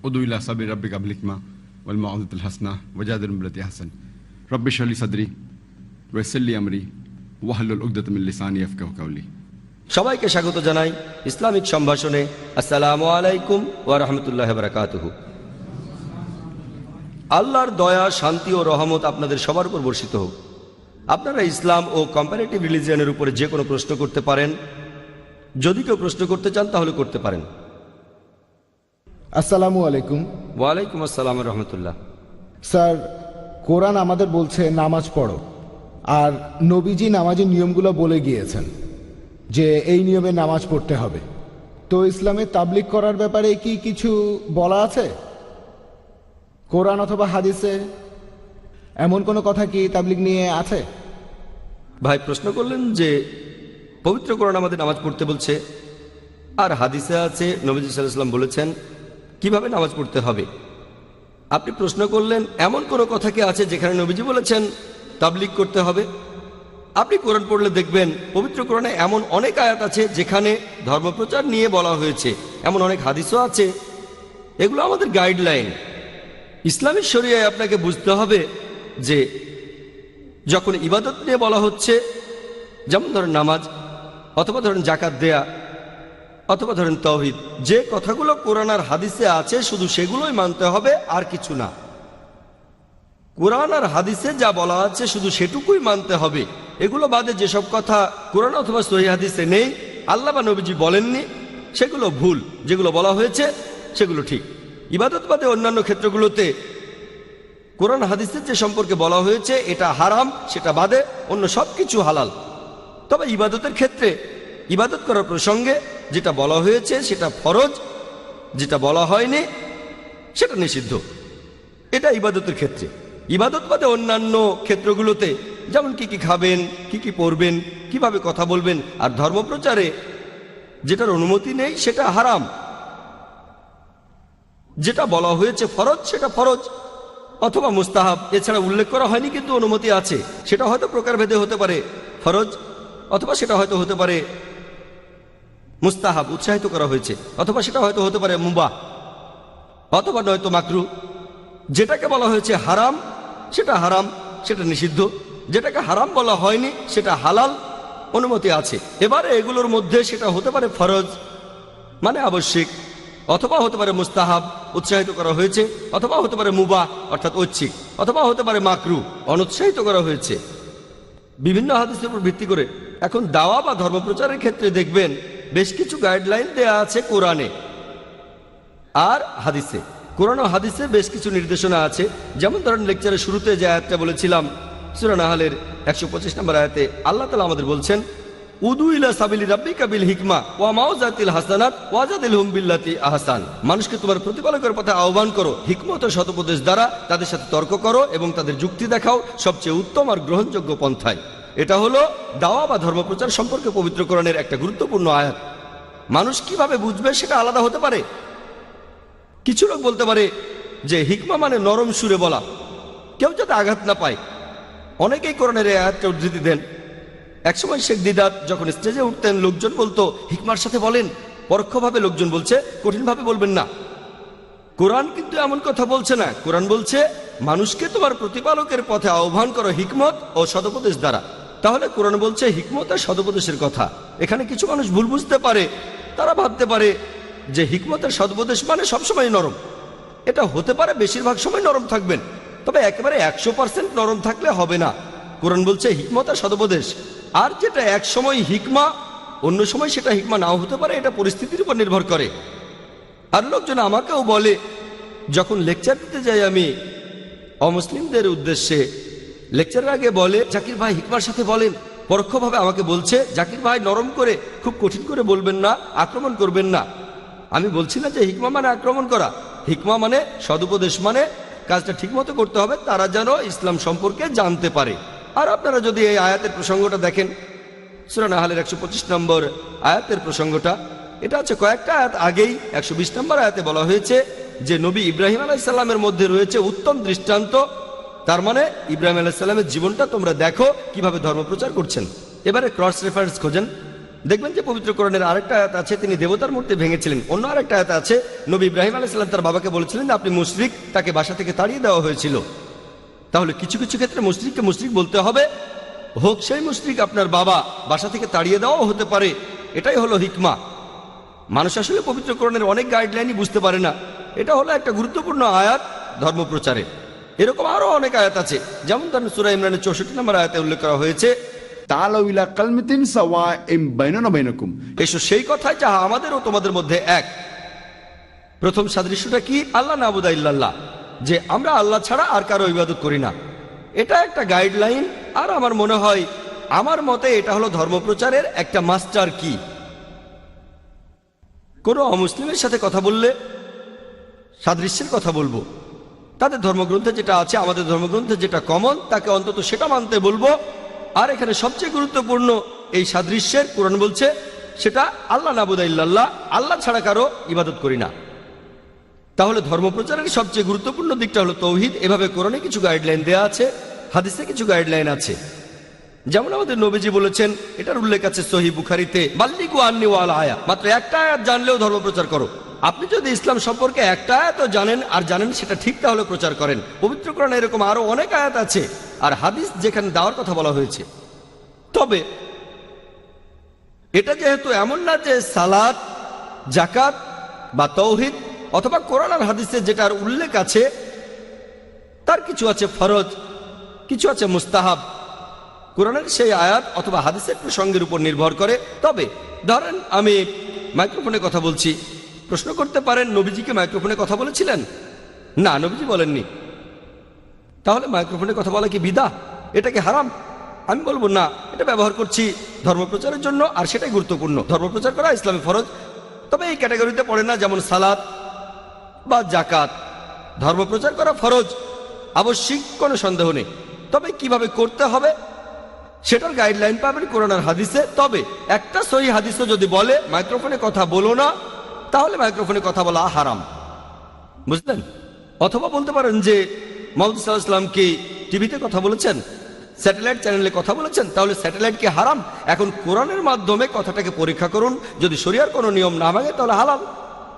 উদু ইলা সাবিলি রাব্বিকা বিল হিকমা ওয়াল মাউযিজাতিল হাসানাহ ওয়াজাদিলহুম বিল্লাতি আহসান। রব্বি ইশরাহ লি সাদরি ওয়া ইয়াসসির লি আমরি ওয়াহলুল উকদাতাম মিন লিসানি ইয়াফকাহু কাওলি। সবাইকে স্বাগত জানাই ইসলামিক সম্ভাষণে। আসসালামু আলাইকুম ওয়া রাহমাতুল্লাহি ওয়া বারাকাতুহু। আল্লাহর দয়া, শান্তি ও রহমত আপনাদের সবার উপর বর্ষিত হোক। আপনারা ইসলাম ও কম্পারেটিভ রিলিজিয়নের উপরে যে কোনো প্রশ্ন করতে পারেন। যদি কেউ প্রশ্ন করতে চান তাহলে করতে পারেন। আসসালামু আলাইকুম। ওয়ালাইকুম আসসালাম রহমতুল্লাহ। স্যার, কোরআন আমাদের বলছে নামাজ পড়ো, আর নবীজি নামাজের নিয়মগুলো বলে গিয়েছেন যে এই নিয়মে নামাজ পড়তে হবে। তো ইসলামে তাবলিগ করার ব্যাপারে কি কিছু বলা আছে কোরআন অথবা হাদিসে? এমন কোনো কথা কি তাবলিগ নিয়ে আছে? ভাই প্রশ্ন করলেন যে পবিত্র কোরআন আমাদের নামাজ পড়তে বলছে, আর হাদিসে আছে নবীজি সাল্লাল্লাহু আলাইহি ওয়াসাল্লাম বলেছেন কিভাবে নামাজ পড়তে হবে। আপনি প্রশ্ন করলেন এমন কোনো কথা কি আছে যেখানে নবীজি বলেছেন তাবলিগ করতে হবে? আপনি কোরআন পড়লে দেখবেন পবিত্র কোরআনে এমন অনেক আয়াত আছে যেখানে ধর্মপ্রচার নিয়ে বলা হয়েছে, এমন অনেক হাদিসও আছে। এগুলো আমাদের গাইডলাইন। ইসলামী শরিয়ায় আপনাকে বুঝতে হবে যে যখন ইবাদত নিয়ে বলা হচ্ছে, যেমন ধরেন নামাজ অথবা ধরেন জাকাত দেয়া, অথবা ধরেন তাওহীদ, যে কথাগুলো কোরআন আর হাদিসে আছে শুধু সেগুলোই মানতে হবে, আর কিছু না। কোরআন আর হাদিসে যা বলা আছে শুধু সেটুকুই মানতে হবে। এগুলো বাদে যেসব কথা কোরআন অথবা সহিহ হাদিসে নেই, আল্লাহ বা নবীজি বলেননি, সেগুলো ভুল। যেগুলো বলা হয়েছে সেগুলো ঠিক। ইবাদত বাদে অন্যান্য ক্ষেত্রগুলোতে কোরআন হাদিসের যে সম্পর্কে বলা হয়েছে এটা হারাম, সেটা বাদে অন্য সব কিছু হালাল। তবে ইবাদতের ক্ষেত্রে ইবাদত করার প্রসঙ্গে যেটা বলা হয়েছে সেটা ফরজ, যেটা বলা হয়নি সেটা নিষিদ্ধ। এটা ইবাদতের ক্ষেত্রে। ইবাদত বাদে অন্যান্য ক্ষেত্রগুলোতে যেমন কি কি খাবেন, কি কি পড়বেন, কিভাবে কথা বলবেন, আর ধর্মপ্রচারে যেটার অনুমতি নেই সেটা হারাম। যেটা বলা হয়েছে ফরজ সেটা ফরজ অথবা মুস্তাহাব, এছাড়া উল্লেখ করা হয়নি কিন্তু অনুমতি আছে। সেটা হয়তো প্রকারভেদে হতে পারে ফরজ, অথবা সেটা হয়তো হতে পারে মুস্তাহাব, উৎসাহিত করা হয়েছে, অথবা সেটা হয়তো হতে পারে মুবাহ, অথবা নয়তো মাকরু। যেটাকে বলা হয়েছে হারাম সেটা হারাম, সেটা নিষিদ্ধ। যেটাকে হারাম বলা হয়নি সেটা হালাল, অনুমতি আছে। এবারে এগুলোর মধ্যে সেটা হতে পারে ফরজ মানে আবশ্যিক, অথবা হতে পারে মুস্তাহাব, উৎসাহিত করা হয়েছে, অথবা হতে পারে মুবাহ অর্থাৎ ঐচ্ছিক, অথবা হতে পারে মাকরু, অনুৎসাহিত করা হয়েছে। বিভিন্ন হাদিসের উপর ভিত্তি করে এখন দাওয়া বা ধর্মপ্রচারের ক্ষেত্রে দেখবেন বেশ কিছু গাইডলাইন দেয়া আছে কোরআনে আর হাদিসে। কোরআন ও হাদিসে বেশ কিছু নির্দেশনা আছে। যেমন ধরেন লেকচারের শুরুতে যে আয়াতটা বলেছিলাম সূরা নাহলের 125 নম্বর আয়াতে আল্লাহ তাআলা আমাদের বলছেন, উদু ইলা সাবিলি রাব্বিকা বিল হিকমা ওয়া মাউযাতিল হাসানাত ওয়াজাদিলহুম বিল্লাতি আহসান। মানুষকে তোমার প্রতিপালকের পথে আহ্বান করো, হিকমত ও সদুপদেশ দ্বারা তাদের সাথে তর্ক করো এবং তাদের যুক্তি দেখাও সবচেয়ে উত্তম আর গ্রহণযোগ্য পন্থায়। এটা হলো দাওয়া বা ধর্মপ্রচার সম্পর্কে পবিত্র কোরআনের একটা গুরুত্বপূর্ণ আয়াত। মানুষ কিভাবে বুঝবে সেটা আলাদা হতে পারে। কিছু লোক বলতে পারে যে হিকমা মানে নরম সুরে বলা, কেউ যাতে আঘাত না পায়। অনেকেই কোরআনের এই আয়াতটা উদ্ধৃতি দেন। একসময় শেখ দিদাত যখন স্টেজে উঠতেন লোকজন বলতো হিকমার সাথে বলেন, পরোক্ষভাবে লোকজন বলছে কঠিনভাবে বলবেন না। কোরআন কিন্তু এমন কথা বলছে না। কোরআন বলছে মানুষকে তোমার প্রতিপালকের পথে আহ্বান করো হিকমত ও সদুপদেশ দ্বারা। তাহলে কোরআন বলছে হিকমত আর সদুপদেশের কথা। এখানে কিছু মানুষ ভুল বুঝতে পারে, তারা ভাবতে পারে যে হিকমত আর সদুপদেশ মানে সবসময় নরম। এটা হতে পারে, বেশিরভাগ সময় নরম থাকবেন, তবে একেবারে 100% নরম থাকলে হবে না। কোরআন বলছে হিকমত আর সদুপদেশ। আর যেটা এক সময় হিকমা অন্য সময় সেটা হিকমা নাও হতে পারে, এটা পরিস্থিতির উপর নির্ভর করে। আর লোকজন আমাকেও বলে, যখন লেকচার দিতে যাই আমি অমুসলিমদের উদ্দেশ্যে, লেকচারের আগে বলে জাকির ভাই হিকমার সাথে বলেন। পরোক্ষভাবে আমাকে বলছে জাকির ভাই নরম করে, খুব কঠিন করে বলবেন না, আক্রমণ করবেন না। আমি বলছি না যে হিকমা মানে আক্রমণ করা। হিকমা মানে সদুপদেশ, মানে কাজটা ঠিকমতো করতে হবে, তারা যেন ইসলাম সম্পর্কে জানতে পারে। আর আপনারা যদি এই আয়াতের প্রসঙ্গটা দেখেন, সূরা নাহলের 125 নম্বর আয়াতের প্রসঙ্গটা, এটা হচ্ছে কয়েকটা আয়াত আগেই 120 নম্বর আয়াতে বলা হয়েছে যে নবী ইব্রাহিম আলাইহিস সালামের মধ্যে রয়েছে উত্তম দৃষ্টান্ত। তার মানে ইব্রাহিম আলাইহিস সালামের জীবনটা তোমরা দেখো কিভাবে ধর্মপ্রচার করছেন। এবারে ক্রস রেফারেন্স খোঁজেন, দেখবেন যে পবিত্র কোরআনের আরেকটা আয়াত আছে তিনি দেবতার মূর্তি ভেঙেছিলেন। অন্য আরেকটা আয়াত আছে নবী ইব্রাহিম আলাইহিস সালাম তার বাবাকে বলেছিলেন আপনি মুশরিক, তাকে বাসা থেকে তাড়িয়ে দেওয়া হয়েছিল। তাহলে কিছু কিছু ক্ষেত্রে মুশরিককে মুশরিক বলতে হবে, হোক সেই মুশরিক আপনার বাবা, বাসা থেকে তাড়িয়ে দেওয়াও হতে পারে। এটাই হলো হিকমা। মানুষ আসলে পবিত্র কোরআনের অনেক গাইডলাইনই বুঝতে পারে না। এটা হলো একটা গুরুত্বপূর্ণ আয়াত ধর্মপ্রচারে। এরকম আরো অনেক আয়াত আছে, যেমন ধরেন সূরা ইমরানের 64 নম্বর আয়াতে উল্লেখ করা হয়েছে তাআলাউ ইলা কালিমাতিন সাওয়াইন বাইনানা বাইনাকুম। এসো সেই কথায় যাহা আমাদের ও তোমাদের মধ্যে এক। প্রথম সাদৃশ্যটা কি? আল্লাহ নাবুদা ইল্লাল্লাহ, যে আমরা আল্লাহ ছাড়া আর কারো ইবাদত করি না। এটা একটা গাইডলাইন। আর আমার মনে হয়, আমার মতে এটা হলো ধর্মপ্রচারের একটা মাস্টার কি। কোনো অমুসলিমের সাথে কথা বললে সাদৃশ্যের কথা বলবো, তাদের ধর্মগ্রন্থে যেটা আছে আমাদের ধর্মগ্রন্থে যেটা কমন তাকে অন্তত সেটা মানতে বলবো। আর এখানে সবচেয়ে গুরুত্বপূর্ণ এই সাদৃশ্যের কোরআন বলছে সেটা আল্লাহ নাবুদা ইল্লাল্লাহ, আল্লাহ ছাড়া কারো ইবাদত করি না। তাহলে ধর্মপ্রচারের সবচেয়ে গুরুত্বপূর্ণ দিকটা হলো তৌহিদ। এভাবে কোরআনে কিছু গাইডলাইন দেয়া আছে, হাদিসে কিছু গাইডলাইন আছে। যেমন আমাদের নবীজি বলেছেন, এটার উল্লেখ আছে সহিহ বুখারীতে, বাল্লিগু আন্নি ওয়াল আয়া, মাত্র একটা আয়াত জানলেও ধর্মপ্রচার করো। আপনি যদি ইসলাম সম্পর্কে একটা আয়াতও জানেন আর জানেন সেটা ঠিক, তাহলে প্রচার করেন। পবিত্র কোরআনে এরকম আরো অনেক আয়াত আছে আর হাদিস যেখানে দাওয়ার কথা বলা হয়েছে। তবে এটা যেহেতু এমন না যে সালাত, জাকাত বা তৌহিদ অথবা কোরআন আর হাদিসে যেটার উল্লেখ আছে তার কিছু আছে ফরজ, কিছু আছে মুস্তাহাব। কোরআনের সেই আয়াত অথবা হাদিসের প্রসঙ্গের উপর নির্ভর করে। তবে ধরেন আমি মাইক্রোফোনে কথা বলছি, প্রশ্ন করতে পারেন নবীজিকে মাইক্রোফোনে কথা বলেছিলেন? না, নবীজি বলেননি। তাহলে মাইক্রোফোনে কথা বলা কি বিদআত? এটা কি হারাম? আমি বলবো না, এটা ব্যবহার করছি ধর্মপ্রচারের জন্য, আর সেটাই গুরুত্বপূর্ণ। ধর্মপ্রচার করা ইসলামী ফরজ, তবে এই ক্যাটাগরিতে পড়ে না। যেমন সালাত বা জাকাত, ধর্মপ্রচার করা ফরজ, আবশ্যিক, কোনো সন্দেহ নেই। তবে কিভাবে করতে হবে সেটার গাইডলাইন পাবেন কোরআন আর হাদিসে। তবে একটা সহিহ হাদিসও যদি বলে মাইক্রোফোনে কথা বলো না, তাহলে মাইক্রোফোনে কথা বলা হারাম, বুঝলেন? অথবা বলতে পারেন যে মুহাম্মদ সাল্লাল্লাহু আলাইহি ওয়াসাল্লাম কি টিভিতে কথা বলেছেন, স্যাটেলাইট চ্যানেলে কথা বলেছেন? তাহলে স্যাটেলাইট কি হারাম? এখন কোরআনের মাধ্যমে কথাটাকে পরীক্ষা করুন। যদি শরিয়ার কোনো নিয়ম না ভাঙে তাহলে হালাল,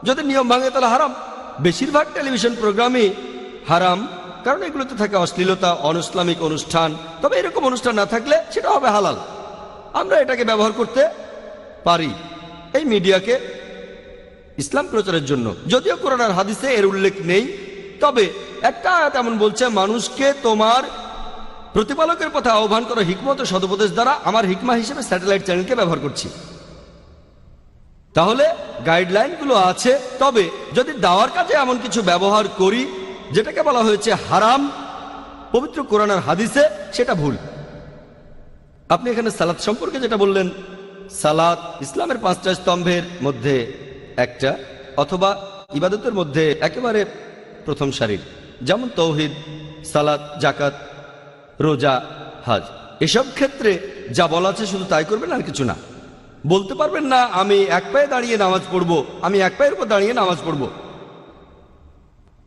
যদি নিয়ম ভাঙে তাহলে হারাম। বেশিরভাগ টেলিভিশন প্রোগ্রামই হারাম, কারণ এগুলোতে থাকে অশ্লীলতা, অনইসলামিক অনুষ্ঠান। তবে এরকম অনুষ্ঠান না থাকলে সেটা হবে হালাল। আমরা এটাকে ব্যবহার করতে পারি, এই মিডিয়াকে ইসলাম প্রচারের জন্য। যদিও কোরআন আর হাদিসে এর উল্লেখ নেই, তবে একটা আয়াত এমন বলছে, মানুষকে তোমার প্রতিপালকের পথে আহ্বান করা হিকমত ও সদুপদেশ দ্বারা আমার হিকমা হিসেবে স্যাটেলাইট চ্যানেলকে ব্যবহার করছি। তাহলে গাইডলাইনগুলো আছে। তবে যদি দাওয়ার কাজে এমন কিছু ব্যবহার করি যেটাকে বলা হয়েছে হারাম পবিত্র কোরআন আর হাদিসে, সেটা ভুল। আপনি এখানে সালাত সম্পর্কে যেটা বললেন, সালাত ইসলামের 5টা স্তম্ভের মধ্যে একটা, অথবা ইবাদতের মধ্যে একেবারে প্রথম সারির, যেমন তৌহিদ, সালাত, জাকাত, রোজা, হজ। এসব ক্ষেত্রে যা বলা আছে শুধু তাই করবেন, আর কিছু না। বলতে পারবেন না আমি এক পায়ে দাঁড়িয়ে নামাজ পড়বো, আমি এক পায়ের উপর দাঁড়িয়ে নামাজ পড়বো।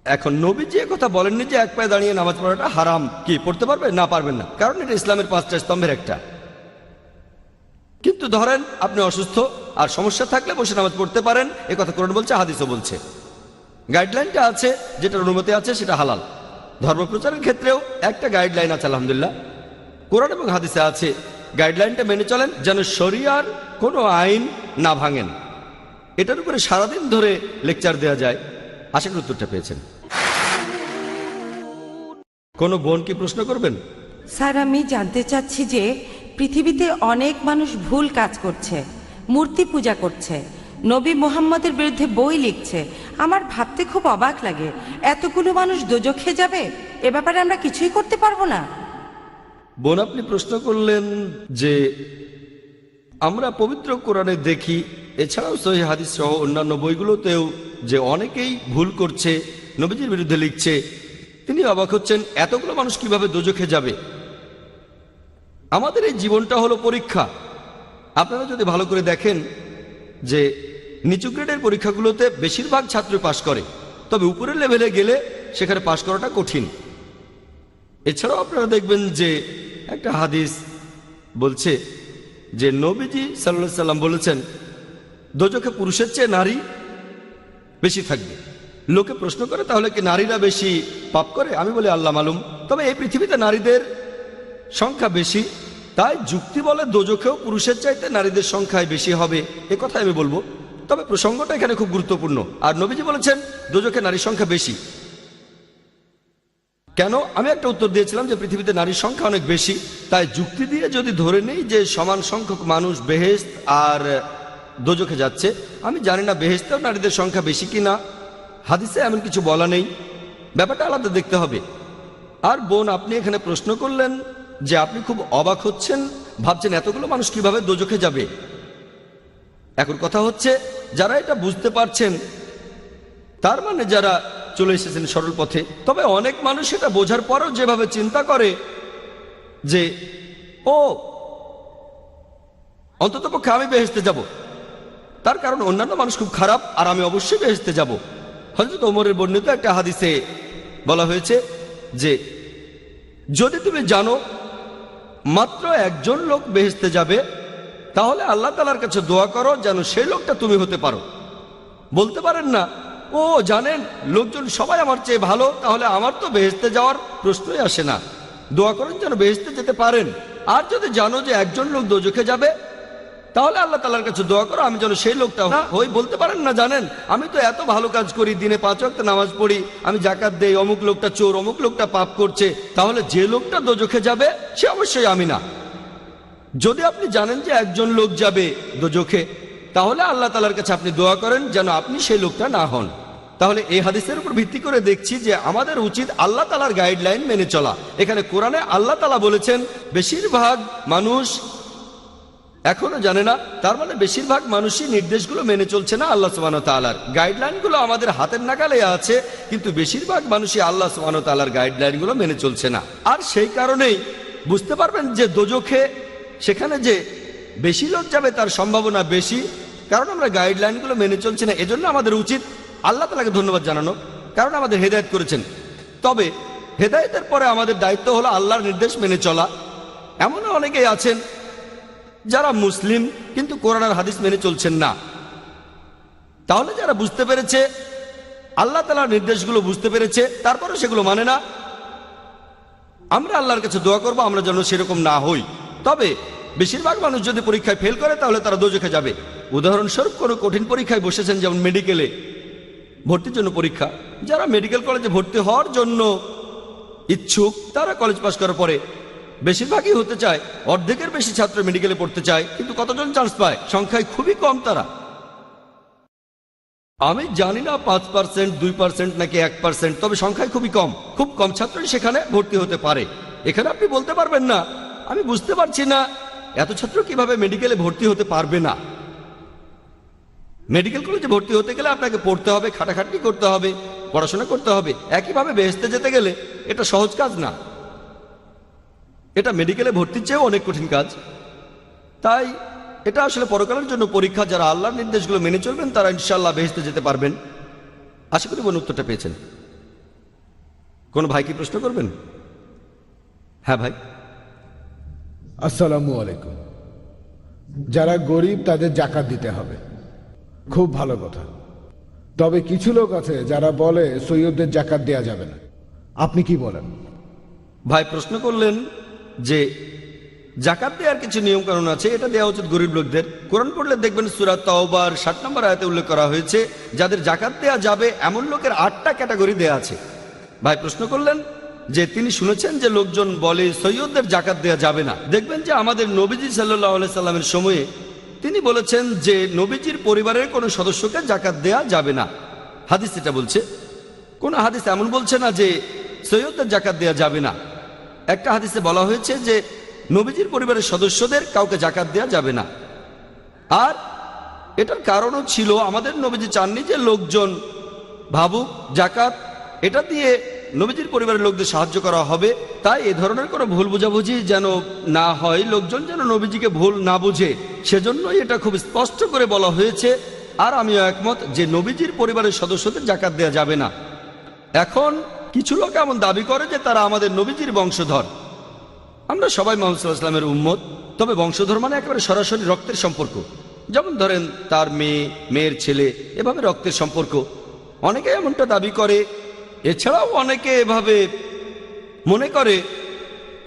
এখন নবীজি কথা বলেননি যে এক পায়ে দাঁড়িয়ে নামাজ পড়াটা হারাম। কি পড়তে পারবে? না, পারবেন না, কারণ এটা ইসলামের 5টা স্তম্ভের একটা। কিন্তু ধরেন আপনি অসুস্থ আর সমস্যা থাকলে বসে নামাজ পড়তে পারেন, এ কথা কোরআন বলছে, হাদিসও বলছে। গাইডলাইনটা আছে, যেটার অনুমতি আছে সেটা হালাল। ধর্মপ্রচারের ক্ষেত্রেও একটা গাইডলাইন আছে, আলহামদুলিল্লাহ, কোরআন এবং হাদিসে আছে। গাইডলাইনটা মেনে চলেন যেন শরিয়ার কোনো আইন না ভাঙেন। এটার উপরে সারাদিন ধরে লেকচার দেওয়া যায়। আশা করি উত্তরটা পেয়েছেন। কোনো বোন কি প্রশ্ন করবেন? স্যার, আমি জানতে চাচ্ছি যে পৃথিবীতে অনেক মানুষ ভুল কাজ করছে, মূর্তি পূজা করছে, নবী মুহাম্মদের বিরুদ্ধে বই লিখছে। আমার ভাবতে খুব অবাক লাগে, এতগুলো মানুষ দোজখে যাবে, এ ব্যাপারে আমরা কিছুই করতে পারবো না। বোন, আপনি প্রশ্ন করলেন যে আমরা পবিত্র কোরআনে দেখি, এছাড়াও সহিহ হাদিস সহ অন্যান্য বইগুলোতেও, যে অনেকেই ভুল করছে, নবীজির বিরুদ্ধে লিখছে। তিনি অবাক হচ্ছেন এতগুলো মানুষ কিভাবে দোজখে যাবে। আমাদের এই জীবনটা হলো পরীক্ষা। আপনারা যদি ভালো করে দেখেন যে নিচু গ্রেডের পরীক্ষাগুলোতে বেশিরভাগ ছাত্র পাশ করে, তবে উপরের লেভেলে গেলে সেখানে পাশ করাটা কঠিন। এছাড়াও আপনারা দেখবেন যে একটা হাদিস বলছে যে নবীজি সাল্লাল্লাহু আলাইহি সাল্লাম বলেছেন দোজখে পুরুষের চেয়ে নারী বেশি থাকবে। লোকে প্রশ্ন করে তাহলে কি নারীরা বেশি পাপ করে? আমি বলি আল্লাহ মালুম। তবে এই পৃথিবীতে নারীদের সংখ্যা বেশি, তাই যুক্তি বলে দোজখেও পুরুষের চাইতে নারীদের সংখ্যায় বেশি হবে, এ কথা আমি বলবো। তবে প্রসঙ্গটা এখানে খুব গুরুত্বপূর্ণ। আর নবীজি বলেছেন দোজখে নারীর সংখ্যা বেশি। কেন? আমি একটা উত্তর দিয়েছিলাম যে পৃথিবীতে নারীর সংখ্যা অনেক বেশি, তাই যুক্তি দিয়ে যদি ধরে নেই যে সমান সংখ্যক মানুষ বেহেশত আর দোজখে যাচ্ছে, আমি জানি না বেহেশতেও নারীদের সংখ্যা বেশি কি না, হাদিসে এমন কিছু বলা নেই, ব্যাপারটা আলাদা দেখতে হবে। আর বোন, আপনি এখানে প্রশ্ন করলেন যে আপনি খুব অবাক হচ্ছেন, ভাবছেন এতগুলো মানুষ কিভাবে দোজখে যাবে। এখন কথা হচ্ছে যারা এটা বুঝতে পারছেন, তার মানে যারা চলে এসেছেন সরল পথে। তবে অনেক মানুষ এটা বোঝার পরেও যেভাবে চিন্তা করে যে ও অন্ততপক্ষে আমি বেহেশতে যাব, তার কারণ অন্যান্য মানুষ খুব খারাপ আর আমি অবশ্যই বেহেশতে যাব। হযরত ওমরের বর্ণিত একটা হাদিসে বলা হয়েছে যে যদি তুমি জানো মাত্র একজন লোক বেহেশতে যাবে, তাহলে আল্লাহ তাআলার কাছে দোয়া করো যেন সেই লোকটা তুমি হতে পারো। বলতে পারেন না ও জানেন লোকজন সবাই আমার চেয়ে ভালো, তাহলে আমার তো বেহেশতে যাওয়ার প্রশ্নই আসে না। দোয়া করেন যেন বেহেশতে যেতে পারেন। আর যদি জানো যে একজন লোক দোজখে যাবে, তাহলে আল্লাহ তাআলার কাছে দোয়া করো আমি যেন সেই লোকটা হই। বলতে পারেন না, জানেন আমি তো এত ভালো কাজ করি, দিনে 5 ওয়াক্ত নামাজ পড়ি, আমি জাকাত দেই, অমুক লোকটা চোর, অমুক লোকটা পাপ করছে, তাহলে যে লোকটা দোজখে যাবে সে অবশ্যই আমি না। যদি আপনি জানেন যে একজন লোক যাবে দোজখে, তাহলে আল্লাহ তাআলার কাছে আপনি দোয়া করেন যেন আপনি সেই লোকটা না হন। তাহলে এই হাদিসের উপর ভিত্তি করে দেখছি যে আমাদের উচিত আল্লাহ তাআলার গাইডলাইন মেনে চলা। এখানে কোরআনে আল্লাহ তাআলা বলেছেন বেশিরভাগ মানুষ এখনো জানে না, তার মানে বেশিরভাগ মানুষই নির্দেশগুলো মেনে চলছে না। আল্লাহ সুবহানাহু ওয়া তাআলার গাইডলাইনগুলো আমাদের হাতের নাগালে আছে, কিন্তু বেশিরভাগ মানুষই আল্লাহ সুবহানাহু ওয়া তাআলার গাইডলাইনগুলো মেনে চলছে না। আর সেই কারণেই বুঝতে পারবেন যে দোজখে সেখানে যে বেশি লোক যাবে তার সম্ভাবনা বেশি, কারণ আমরা গাইডলাইনগুলো মেনে চলছি না। এজন্য আমাদের উচিত আল্লাহ তাআলাকে ধন্যবাদ জানানো, কারণ আমাদের হেদায়েত করেছেন। তবে হেদায়েতের পরে আমাদের দায়িত্ব হলো আল্লাহর নির্দেশ মেনে চলা। এমনও অনেকেই আছেন যারা মুসলিম কিন্তু কোরআন আর হাদিস মেনে চলছেন না। তাহলে যারা বুঝতে পেরেছে, আল্লাহ তাআলার নির্দেশগুলো বুঝতে পেরেছে, তারপরে সেগুলো মানে না, আমরা আল্লাহর কাছে দোয়া করব আমরা যেন সেরকম না হই। তবে বেশিরভাগ মানুষ যদি পরীক্ষায় ফেল করে তাহলে তারা দোজখে যাবে। উদাহরণস্বরূপ কোনো কঠিন পরীক্ষায় বসেছেন, যেমন মেডিকেলে ভর্তির জন্য পরীক্ষা, যারা মেডিকেল কলেজে ভর্তি হওয়ার জন্য ইচ্ছুক তারা কলেজ পাস করার পরে বেশিরভাগই হতে চায়, অর্ধেকের বেশি ছাত্র মেডিকেলে পড়তে চায়, কিন্তু কতজন চান্স পায়? সংখ্যায় খুবই কম তারা। আমি জানি না 5%, 2% নাকি 1%, তবে সংখ্যায় খুবই কম। খুব কম ছাত্রই সেখানে ভর্তি হতে পারে। এখানে আপনি বলতে পারবেন না আমি বুঝতে পারছি না এত ছাত্র কিভাবে মেডিকেলে ভর্তি হতে পারবে না। মেডিকেল কলেজে ভর্তি হতে গেলে আপনাকে পড়তে হবে, খাটাখাটনি করতে হবে, পড়াশোনা করতে হবে। একইভাবে বেহেশতে যেতে গেলে এটা সহজ কাজ না, এটা মেডিকেলে ভর্তির চেয়েও অনেক কঠিন কাজ। তাই এটা আসলে পরকালের জন্য পরীক্ষা। যারা আল্লাহর নির্দেশগুলো মেনে চলবেন তারা ইনশাআল্লাহ বেহেশতে যেতে পারবেন। আশা করি বোন উত্তরটা পেয়েছেন। কোন ভাই কি প্রশ্ন করবেন? হ্যাঁ ভাই। আসসালামু আলাইকুম। যারা গরিব তাদের জাকাত দিতে হবে, খুব ভালো কথা। তবে কিছু লোক আছে যারা বলে সৈয়দদের জাকাত দেয়া যাবে না, আপনি কি বলেন? ভাই প্রশ্ন করলেন যে জাকাত দেওয়ার কিছু নিয়ম কানুন আছে, এটা দেওয়া উচিত গরিব লোকদের। কোরআন পড়লে দেখবেন সূরা তাওবার 60 নম্বর আয়াতে উল্লেখ করা হয়েছে যাদের জাকাত দেওয়া যাবে এমন লোকের 8টা ক্যাটাগরি দেয়া আছে। ভাই প্রশ্ন করলেন যে তিনি শুনেছেন যে লোকজন বলে সৈয়দদের জাকাত দেওয়া যাবে না। দেখবেন যে আমাদের নবীজি সাল্লাল্লাহু আলাইহি সাল্লামের সময়ে তিনি বলেছেন যে নবীজির পরিবারের কোনো সদস্যকে জাকাত দেয়া যাবে না। হাদিস এটা বলছে। কোন হাদিস এমন বলছে না যে সৈয়দদের জাকাত দেয়া যাবে না। একটা হাদিসে বলা হয়েছে যে নবীজির পরিবারের সদস্যদের কাউকে জাকাত দেয়া যাবে না। আর এটার কারণও ছিল আমাদের নবীজি চাননি যে লোকজন ভাবুক জাকাত এটা দিয়ে নবীজির পরিবারের লোকদের সাহায্য করা হবে। তাই এ ধরনের কোনো ভুল বোঝাবুঝি যেন না হয়, লোকজন যেন নবীজিকে ভুল না বুঝে, সেজন্যই এটা খুব স্পষ্ট করে বলা হয়েছে। আর আমিও একমত যে নবীজির পরিবারের সদস্যদের জাকাত দেয়া যাবে না। এখন কিছু লোক এমন দাবি করে যে তারা আমাদের নবীজির বংশধর। আমরা সবাই মুহাম্মদ সাল্লাল্লাহু আলাইহি ওয়াসাল্লামের উম্মত, তবে বংশধর মানে একেবারে সরাসরি রক্তের সম্পর্ক। যেমন ধরেন তার মেয়ে, মেয়ের ছেলে, এভাবে রক্তের সম্পর্ক। অনেকে এমনটা দাবি করে। এছাড়াও অনেকে এভাবে মনে করে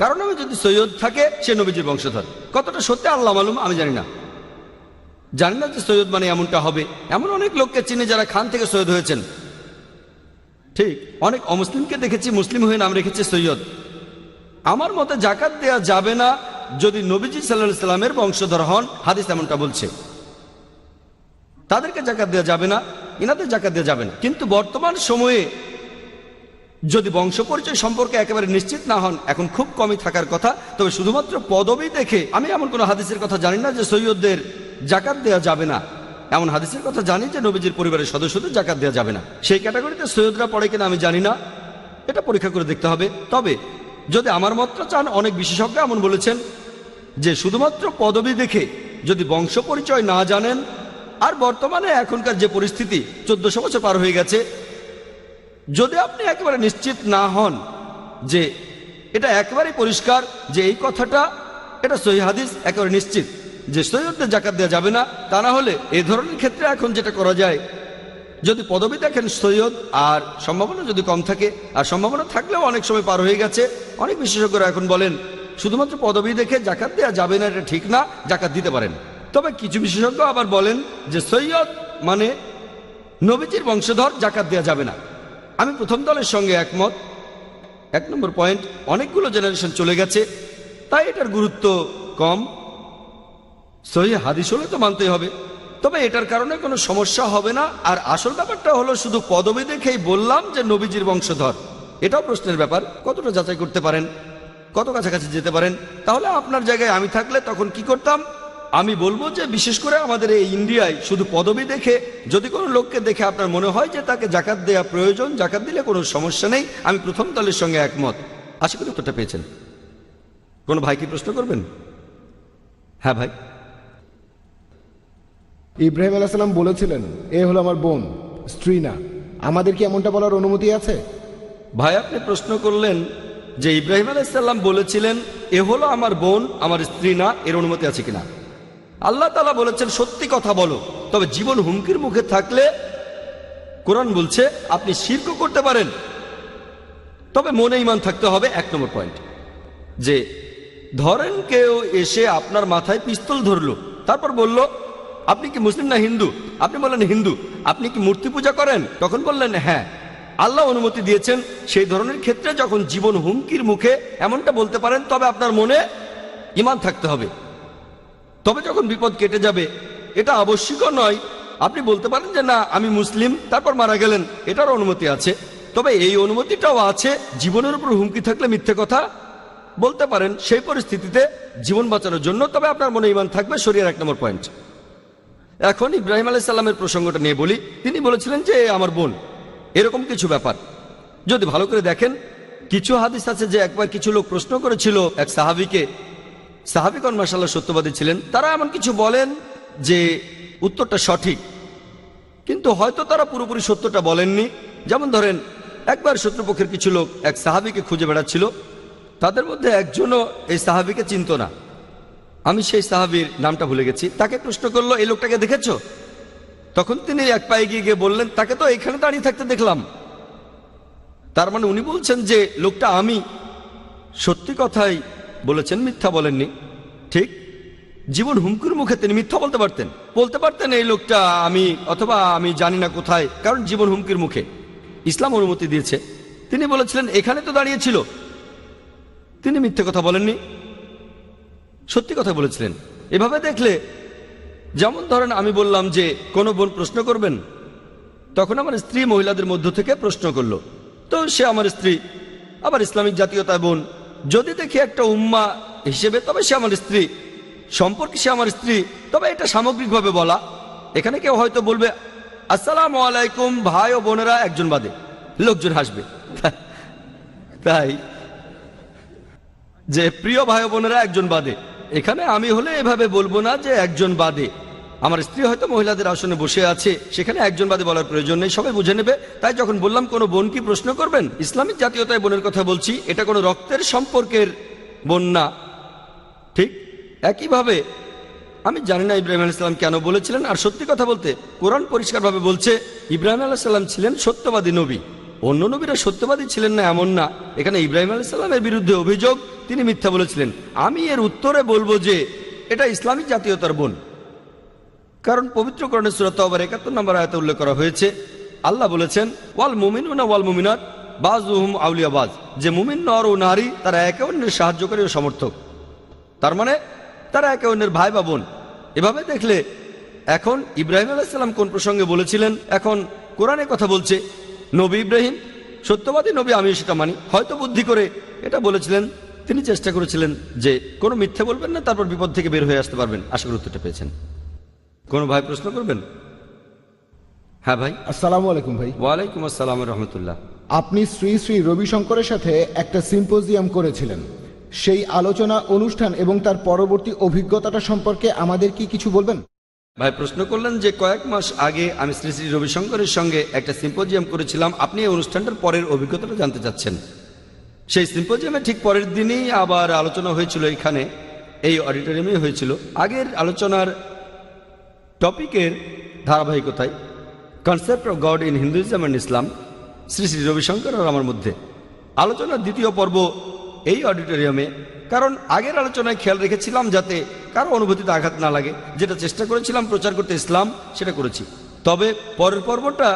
কারণ আমি যদি সৈয়দ থাকে সে নবীজির বংশধর। কতটা সত্যি আল্লাহ মালুম, আমি জানি না যে সৈয়দ মানে এমনটা হবে। এমন অনেক লোককে চিনি যারা খান থেকে সৈয়দ হয়েছেন। ঠিক অনেক অমুসলিমকে দেখেছি মুসলিম হয়ে নাম রেখেছে সৈয়দ। আমার মতে জাকাত দেয়া যাবে না যদি নবীজি সাল্লাল্লাহু আলাইহি সাল্লামের বংশধর হন। হাদিস এমনটা বলছে তাদেরকে জাকাত দেয়া যাবে না, ইনাদের জাকাত দেয়া যাবে না। কিন্তু বর্তমান সময়ে যদি বংশ পরিচয় সম্পর্কে একেবারে নিশ্চিত না হন, এখন খুব কমই থাকার কথা, তবে শুধুমাত্র পদবি দেখে আমি এমন কোনো হাদিসের কথা জানি না যে সৈয়দদের জাকাত দেয়া যাবে না। এমন হাদিসের কথা জানি যে নবীজির পরিবারের সদস্যদের জাকাত দেয়া যাবে না। সেই ক্যাটাগরিতে সৈয়দরা পড়ে কিনা আমি জানি না, এটা পরীক্ষা করে দেখতে হবে। তবে যদি আমার মতটা চান, অনেক বিশেষজ্ঞ এমন বলেছেন যে শুধুমাত্র পদবি দেখে যদি বংশ পরিচয় না জানেন, আর বর্তমানে এখনকার যে পরিস্থিতি 1400 বছর পার হয়ে গেছে, যদি আপনি একেবারে নিশ্চিত না হন যে এটা একেবারে পরিষ্কার যে এই কথাটা এটা সহিহ হাদিস, একেবারে নিশ্চিত যে সৈয়দদের জাকাত দেওয়া যাবে না, তা না হলে এই ধরনের ক্ষেত্রে এখন যেটা করা যায়, যদি পদবি দেখেন সৈয়দ আর সম্ভাবনা যদি কম থাকে, আর সম্ভাবনা থাকলেও অনেক সময় পার হয়ে গেছে, অনেক বিশেষজ্ঞরা এখন বলেন শুধুমাত্র পদবি দেখে জাকাত দেওয়া যাবে না, এটা ঠিক না, জাকাত দিতে পারেন। তবে কিছু বিশেষজ্ঞ আবার বলেন যে সৈয়দ মানে নবীজির বংশধর, জাকাত দেওয়া যাবে না। আমি প্রথম দলের সঙ্গে একমত। 1 নম্বর পয়েন্ট, অনেকগুলো জেনারেশন চলে গেছে, তাই এটার গুরুত্ব কম। সহিহ হাদিস হলে তো মানতেই হবে, তবে এটার কারণে কোনো সমস্যা হবে না। আর আসল ব্যাপারটা হলো শুধু পদবি দেখেই বললাম যে নবীজির বংশধর, এটাও প্রশ্নের ব্যাপার। কতটা যাচাই করতে পারেন, কত কাছাকাছি যেতে পারেন। তাহলে আপনার জায়গায় আমি থাকলে তখন কি করতাম? আমি বলবো যে বিশেষ করে আমাদের এই ইন্ডিয়ায় শুধু পদবি দেখে যদি কোনো লোককে দেখে আপনার মনে হয় যে তাকে জাকাত দেওয়া প্রয়োজন, জাকাত দিলে কোনো সমস্যা নেই, আমি প্রথম দলের সঙ্গে একমত। আশা করি উত্তরটা পেয়েছেন। কোনো ভাই কি প্রশ্ন করবেন? হ্যাঁ ভাই। ইব্রাহিম আলাইহিস সালাম বলেছিলেন এ হলো আমার বোন, স্ত্রী না। আমাদের কি এমনটা বলার অনুমতি আছে? ভাই আপনি প্রশ্ন করলেন যে ইব্রাহিম আলাইহিস সালাম বলেছিলেন এ হলো আমার বোন, আমার স্ত্রী না, এর অনুমতি আছে কিনা। আল্লাহ তাআলা বলেছেন সত্যি কথা বলো, তবে জীবন হুমকির মুখে থাকলে কোরআন বলছে আপনি শিরক করতে পারেন, তবে মনে ঈমান থাকতে হবে। 1 নম্বর পয়েন্ট, যে ধরেন কেউ এসে আপনার মাথায় পিস্তল ধরলো, তারপর বলল আপনি কি মুসলিম না হিন্দু? আপনি বললেন হিন্দু। আপনি কি মূর্তি পূজা করেন? তখন বললেন হ্যাঁ। আল্লাহ অনুমতি দিয়েছেন সেই ধরনের ক্ষেত্রে যখন জীবন হুমকির মুখে এমনটা বলতে পারেন, তবে আপনার মনে ঈমান থাকতে হবে। তবে যখন বিপদ কেটে যাবে, এটা আবশ্যকও নয়। আপনি বলতে পারেন যে না আমি মুসলিম, তারপর মারা গেলেন, এটার অনুমতি আছে। তবে এই অনুমতিটাও আছে জীবনের উপর হুমকি থাকলে মিথ্যে কথা বলতে পারেন সেই পরিস্থিতিতে জীবন বাঁচানোর জন্য, তবে আপনার মনে ঈমান থাকবে। শরীয়তের 1 নম্বর পয়েন্ট। এখন ইব্রাহিম আলাইহিস সালামের প্রসঙ্গটা নিয়ে বলি। তিনি বলেছিলেন যে আমার বোন, এরকম কিছু ব্যাপার যদি ভালো করে দেখেন, কিছু হাদিস আছে যে একবার কিছু লোক প্রশ্ন করেছিল এক সাহাবীকে। সাহাবীগণ মাশাআল্লাহ সত্যবাদী ছিলেন। তারা এমন কিছু বলেন যে উত্তরটা সঠিক, কিন্তু হয়তো তারা পুরোপুরি সত্যটা বলেননি। যেমন ধরেন একবার শত্রুপক্ষের কিছু লোক এক সাহাবীকে খুঁজে বেড়াচ্ছিল, তাদের মধ্যে একজনও এই সাহাবীকে চিনত না। আমি সেই সাহাবীর নামটা ভুলে গেছি। তাকে প্রশ্ন করলো এই লোকটাকে দেখেছো? তখন তিনি এক পায়ে গিয়ে বললেন তাকে তো এখানে দাঁড়িয়ে থাকতে দেখলাম। তার মানে উনি বলছেন যে লোকটা আমি। সত্যি কথাই বলেছেন, মিথ্যা বলেননি। ঠিক জীবন হুমকির মুখে তিনি মিথ্যা বলতে পারতেন এই লোকটা আমি, অথবা আমি জানি না কোথায়, কারণ জীবন হুমকির মুখে ইসলাম অনুমতি দিয়েছে। তিনি বলেছিলেন এখানে তো দাঁড়িয়েছিল। তিনি মিথ্যে কথা বলেননি, সত্যি কথা বলেছিলেন। এভাবে দেখলে, যেমন ধরেন আমি বললাম যে কোনো বোন প্রশ্ন করবেন, তখন আমার স্ত্রী মহিলাদের মধ্য থেকে প্রশ্ন করলো, তো সে আমার স্ত্রী। আবার ইসলামিক জাতীয়তায় বোন যদি দেখি একটা উম্মা হিসেবে, তবে সে আমার স্ত্রী। সম্পর্কে সে আমার স্ত্রী, তবে এটা সামগ্রিকভাবে বলা। এখানে কেউ হয়তো বলবে আসসালামু আলাইকুম ভাই ও বোনেরা একজন বাদে, লোকজন হাসবে। তাই যে প্রিয় ভাই ও বোনেরা একজন বাদে, এখানে আমি হলে এভাবে বলবো না যে একজন বাদে। আমার স্ত্রী হয়তো মহিলাদের আসনে বসে আছে, সেখানে একজন বাদে বলার প্রয়োজন নেই, সবাই বুঝে নেবে। তাই যখন বললাম কোনো বোন কি প্রশ্ন করবেন, ইসলামিক জাতীয়তায় বোনের কথা বলছি, এটা কোনো রক্তের সম্পর্কের বোন না। ঠিক একইভাবে আমি জানি না ইব্রাহিম আলাইহিস সালাম কেন বলেছিলেন। আর সত্যি কথা বলতে কোরআন পরিষ্কারভাবে বলছে ইব্রাহিম আলাইহিস সালাম ছিলেন সত্যবাদী নবী। অন্য নবীরা সত্যবাদী ছিলেন না এমন না। এখানে ইব্রাহিম আলাইহিস সালামের বিরুদ্ধে অভিযোগ তিনি মিথ্যা বলেছিলেন। আমি এর উত্তরে বলবো যে এটা ইসলামিক জাতীয়তার বোন, কারণ পবিত্র কোরআনে সূরা তাওবার ৭১ নম্বর আয়াতে উল্লেখ করা হয়েছে, আল্লাহ বলেছেন ওয়াল মুমিনুনা ওয়াল মুমিনাত বাযুহুম আউলিয়া বায, যে মুমিন নর ও নারী তারা একে অন্যের সাহায্যকারী ও সমর্থক। তার মানে তারা একে অন্যের ভাই বা বোন। এভাবে দেখলে এখন ইব্রাহিম আলাইহিস সালাম কোন প্রসঙ্গে বলেছিলেন, এখন কোরআনে কথা বলছে নবী ইব্রাহিম সত্যবাদী নবী, আমি সেটা মানি। হয়তো বুদ্ধি করে এটা বলেছিলেন, তিনি চেষ্টা করেছিলেন যে কোনো মিথ্যে বলবেন না, তারপর বিপদ থেকে বের হয়ে আসতে পারবেন। আশা করি উত্তরটা পেয়েছেন। কোনো ভাই প্রশ্ন করবেন? হ্যাঁ ভাই। আসসালামু আলাইকুম ভাই। ওয়ালাইকুম আসসালাম রহমতুল্লাহ। আপনি শ্রী শ্রী রবিশঙ্করের সাথে একটা সিম্পোজিয়াম করেছিলেন, সেই আলোচনা অনুষ্ঠান এবং তার পরবর্তী অভিজ্ঞতাটা সম্পর্কে আমাদের কি কিছু বলবেন? ভাই প্রশ্ন করলেন যে কয়েক মাস আগে আমি শ্রী শ্রী রবিশঙ্করের সঙ্গে একটা সিম্পোজিয়াম করেছিলাম, আপনি এই অনুষ্ঠানটার পরের অভিজ্ঞতাটা জানতে চাচ্ছেন। সেই সিম্পোজিয়ামে ঠিক পরের দিনই আবার আলোচনা হয়েছিল, এখানে এই অডিটোরিয়ামে হয়েছিল। আগের আলোচনার টপিকের ধারাবাহিকতায় concept of God in Hinduism and Islam, Shri Shri Ravishankar আর আমার মধ্যে আলোচনার দ্বিতীয় পর্ব এই অডিটোরিয়ামে, কারণ আগের আলোচনায় খেয়াল রেখেছিলাম যাতে কারো অনুভূতিতে আঘাত না লাগে। যেটা চেষ্টা করেছিলাম প্রচার করতে ইসলাম, সেটা করেছি। তবে পরের পর্বটা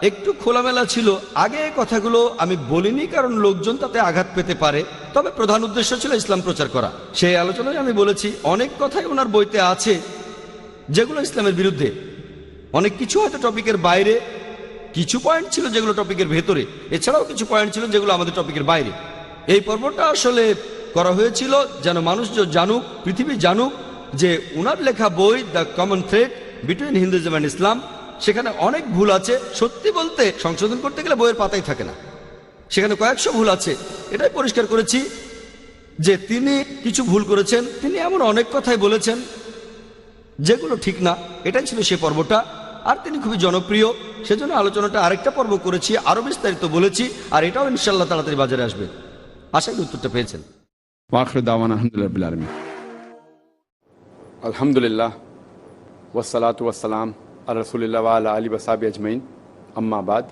একটু খোলামেলা ছিল। আগে এই কথাগুলো আমি বলিনি কারণ লোকজন তাতে আঘাত পেতে পারে, তবে প্রধান উদ্দেশ্য ছিল ইসলাম প্রচার করা। সেই আলোচনায় আমি বলেছি অনেক কথাই ওনার বইতে আছে যেগুলো ইসলামের বিরুদ্ধে। অনেক কিছু হয়তো টপিকের বাইরে, কিছু পয়েন্ট ছিল যেগুলো টপিকের ভেতরে, এছাড়াও কিছু পয়েন্ট ছিল যেগুলো আমাদের টপিকের বাইরে। এই পর্বটা আসলে করা হয়েছিল যেন মানুষ জানুক, পৃথিবী জানুক যে উনার লেখা বই the common thread between Hinduism and ইসলাম, সেখানে অনেক ভুল আছে। সত্যি বলতে সংশোধন করতে গেলে বইয়ের পাতাই থাকে না, সেখানে কয়েকশো ভুল আছে। এটাই পরিষ্কার করেছি যে তিনি কিছু ভুল করেছেন। তিনি এমন অনেক কথাই বলেছেন যেগুলো ঠিক না। এটাই ছিল সে পর্বটা। আর তিনি খুবই জনপ্রিয়, সেজন্য আলোচনাটা আরেকটা পর্ব করেছি, আরো বিস্তারিত বলেছি। আর এটাও ইনশাল্লাহ তাড়াতাড়ি বাজারে আসবে। আশা করি উত্তরটা পেয়েছেন। ওয়াখির দাওয়ানা আলহামদুলিল্লাহ রাব্বিল আলামিন। আলহামদুলিল্লাহ ওয়াসসালাতু ওয়াসসালাম আলা রাসূলিল্লাহ ওয়া আলা আলিহি ওয়া সাহবিহি আজমাইন, আম্মা বাদ।